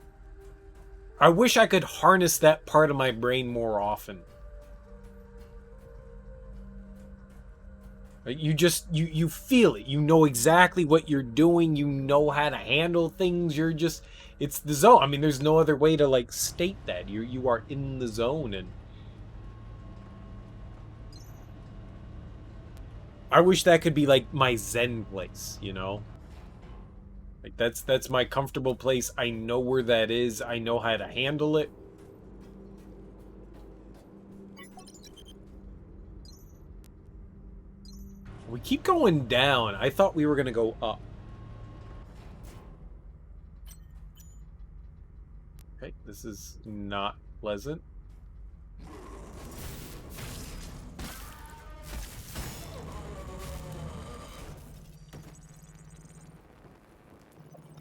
I wish I could harness that part of my brain more often. Like you feel it. You know exactly what you're doing. You know how to handle things. You're just, it's the zone. I mean, there's no other way to like state that. You are in the zone. And I wish that could be like my Zen place, you know? Like that's my comfortable place. I know where that is. I know how to handle it. We keep going down. I thought we were going to go up. Okay, this is not pleasant.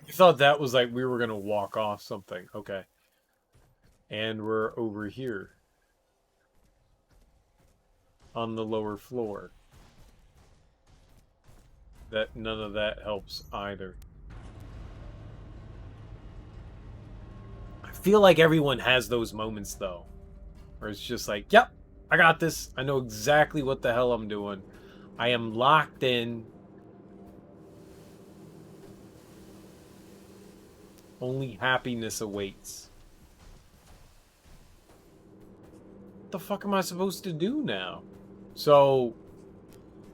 I thought that was like we were going to walk off something. Okay. And we're over here. On the lower floor. That none of that helps either. I feel like everyone has those moments though, where it's just like, yep, I got this. I know exactly what the hell I'm doing. I am locked in. Only happiness awaits. What the fuck am I supposed to do now? So,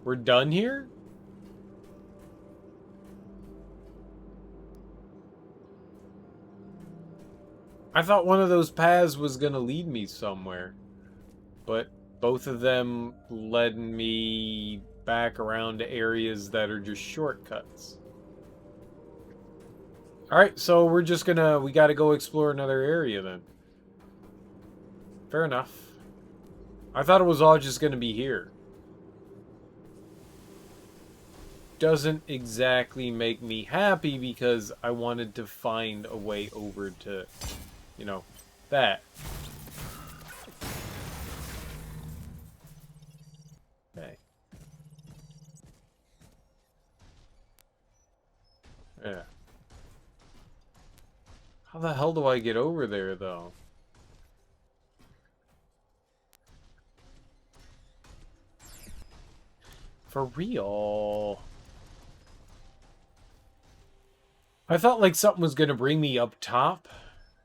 we're done here? I thought one of those paths was gonna lead me somewhere, but both of them led me back around to areas that are just shortcuts. Alright, so we're just gonna, we gotta go explore another area then. Fair enough. I thought it was all just gonna be here. Doesn't exactly make me happy because I wanted to find a way over to, you know, that. Okay. Yeah. How the hell do I get over there, though? For real? I thought like something was gonna bring me up top.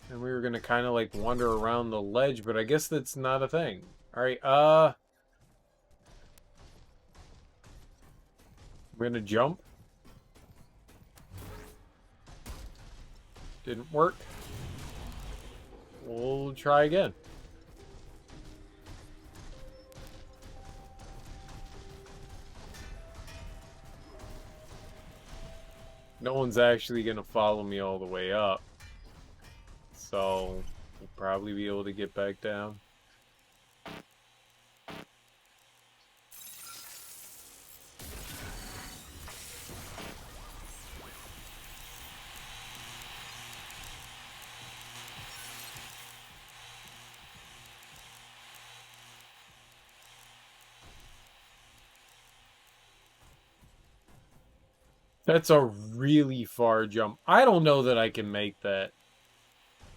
And we were gonna kind of like wander around the ledge, but I guess that's not a thing. Alright, we're gonna jump. Didn't work. We'll try again. No one's actually gonna follow me all the way up. So, we'll probably be able to get back down. That's a really far jump. I don't know that I can make that.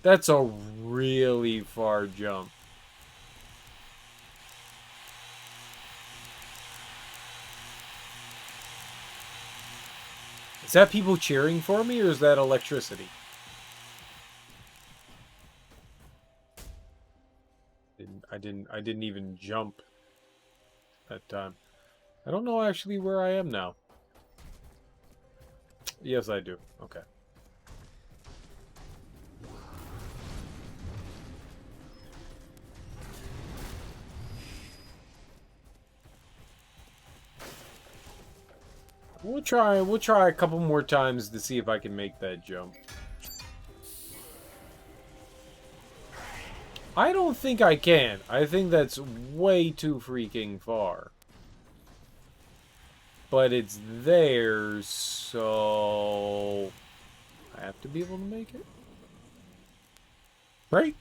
That's a really far jump. Is that people cheering for me, or is that electricity? I didn't even jump that time. I don't know actually where I am now. Yes, I do. Okay. We'll try a couple more times to see if I can make that jump. I don't think I can. I think that's way too freaking far. But it's there, so I have to be able to make it. Right?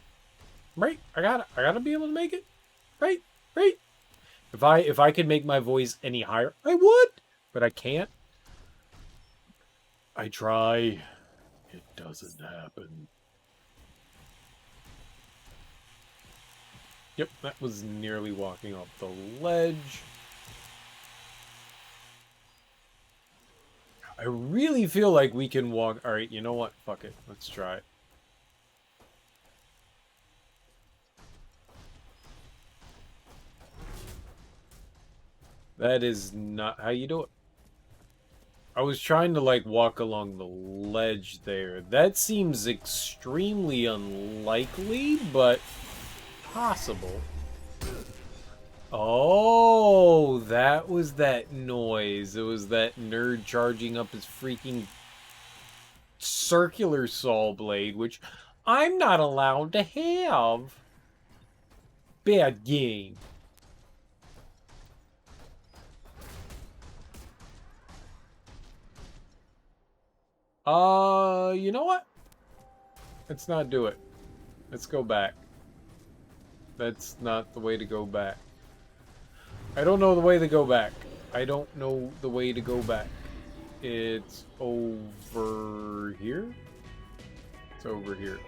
Right? I gotta be able to make it. Right? Right? If I could make my voice any higher, I would, but I can't. I try. It doesn't happen. Yep, that was nearly walking off the ledge. I really feel like we can walk. Alright, you know what? Fuck it. Let's try it. That is not how you do it. I was trying to, like, walk along the ledge there. That seems extremely unlikely, but possible. Oh, that was that noise. It was that nerd charging up his freaking circular saw blade, which I'm not allowed to have. Bad game. You know what? Let's not do it. Let's go back. That's not the way to go back. I don't know the way to go back. I don't know the way to go back. It's over here? It's over here.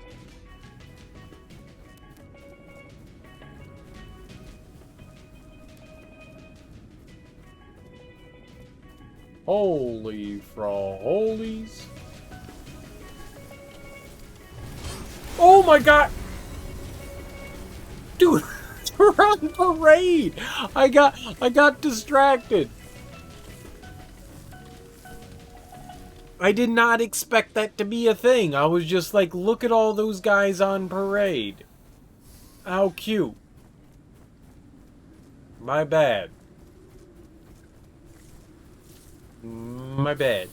Holy fraholies. Oh my god! Dude, we're on parade! I got distracted. I did not expect that to be a thing. I was just like, look at all those guys on parade. How cute. My bad. My bad.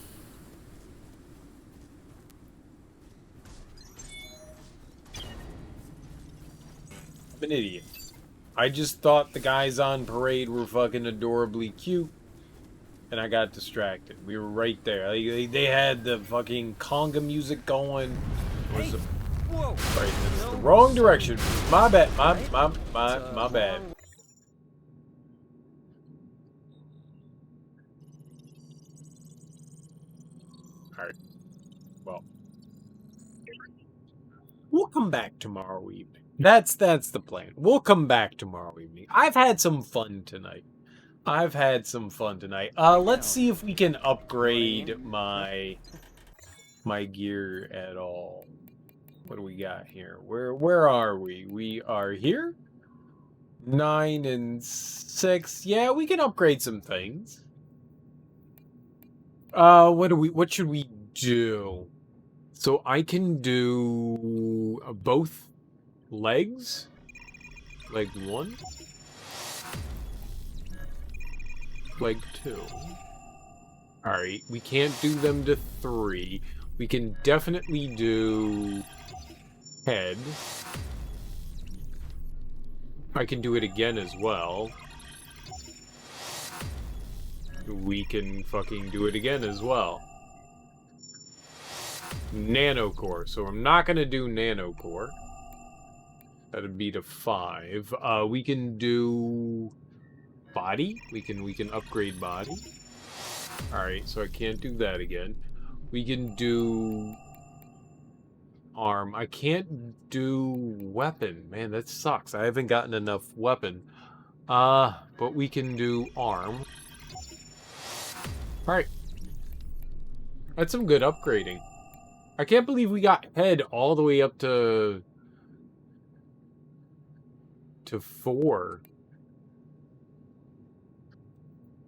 I'm an idiot. I just thought the guys on parade were fucking adorably cute, and I got distracted. We were right there. They had the fucking conga music going. It was Whoa! right, that's the wrong direction. My bad. My bad. Alright. Well. We'll come back tomorrow evening. That's the plan. We'll come back tomorrow evening. I've had some fun tonight. Let's see if we can upgrade my gear at all. What do we got here? Where are we? We are here? 9 and 6. Yeah, we can upgrade some things. What should we do? So I can do both legs? Leg 1? Leg 2. Alright, we can't do them to 3. We can definitely do head. I can do it again as well. We can fucking do it again as well. Nanocore. So I'm not gonna do nanocore. That'd be to 5. We can do body. We can upgrade body. Alright, so I can't do that again. We can do arm. I can't do weapon. Man, that sucks. I haven't gotten enough weapon. But we can do arm. Alright. That's some good upgrading. I can't believe we got head all the way up to 4.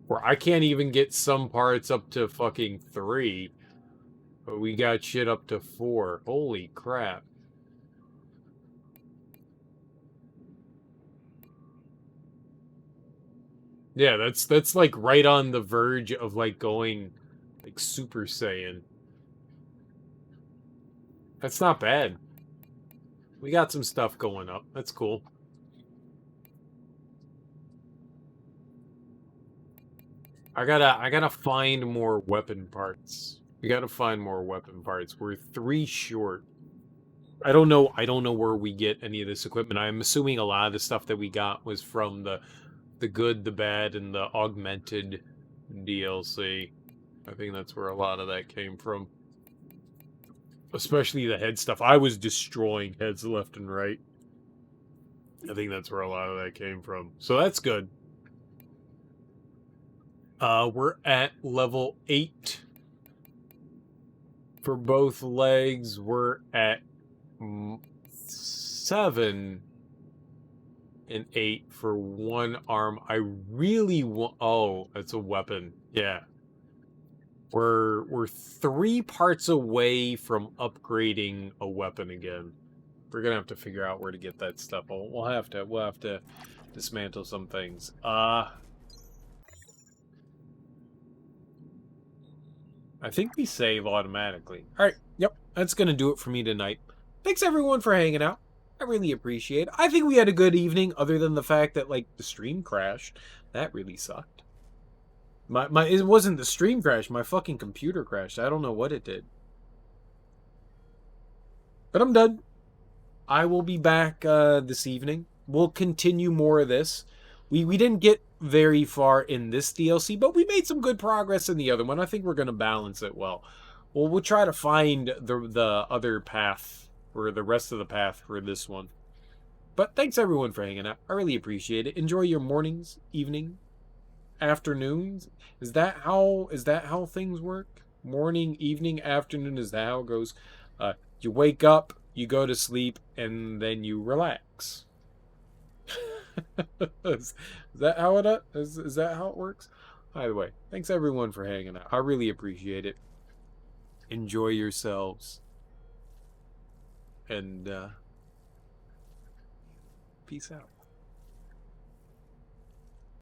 Or I can't even get some parts up to fucking 3. But we got shit up to 4. Holy crap. Yeah, that's like right on the verge of like going Like Super Saiyan. That's not bad. We got some stuff going up. That's cool. I gotta find more weapon parts. We gotta find more weapon parts. We're 3 short. I don't know where we get any of this equipment. I'm assuming a lot of the stuff that we got was from the good, the bad, and the augmented DLC. I think that's where a lot of that came from. Especially the head stuff. I was destroying heads left and right. I think that's where a lot of that came from. So that's good. We're at level 8 for both legs. We're at 7 and 8 for one arm. I really want... Oh, that's a weapon. Yeah. We're 3 parts away from upgrading a weapon again. We're gonna have to figure out where to get that stuff. We'll have to dismantle some things. I think we save automatically. Alright, yep, that's gonna do it for me tonight. Thanks everyone for hanging out. I really appreciate it. I think we had a good evening, other than the fact that, like, the stream crashed. That really sucked. It wasn't the stream crash, my fucking computer crashed. I don't know what it did. But I'm done. I will be back this evening. We'll continue more of this. We didn't get very far in this DLC, but we made some good progress in the other one. I think we're going to balance it well. We'll try to find the other path, or the rest of the path for this one. But thanks everyone for hanging out. I really appreciate it. Enjoy your mornings, evening, afternoons. Is that how things work? Morning, evening, afternoon, is that how it goes? You wake up, you go to sleep, and then you relax. Is that how it works? Either way, thanks everyone for hanging out. I really appreciate it. Enjoy yourselves. And peace out.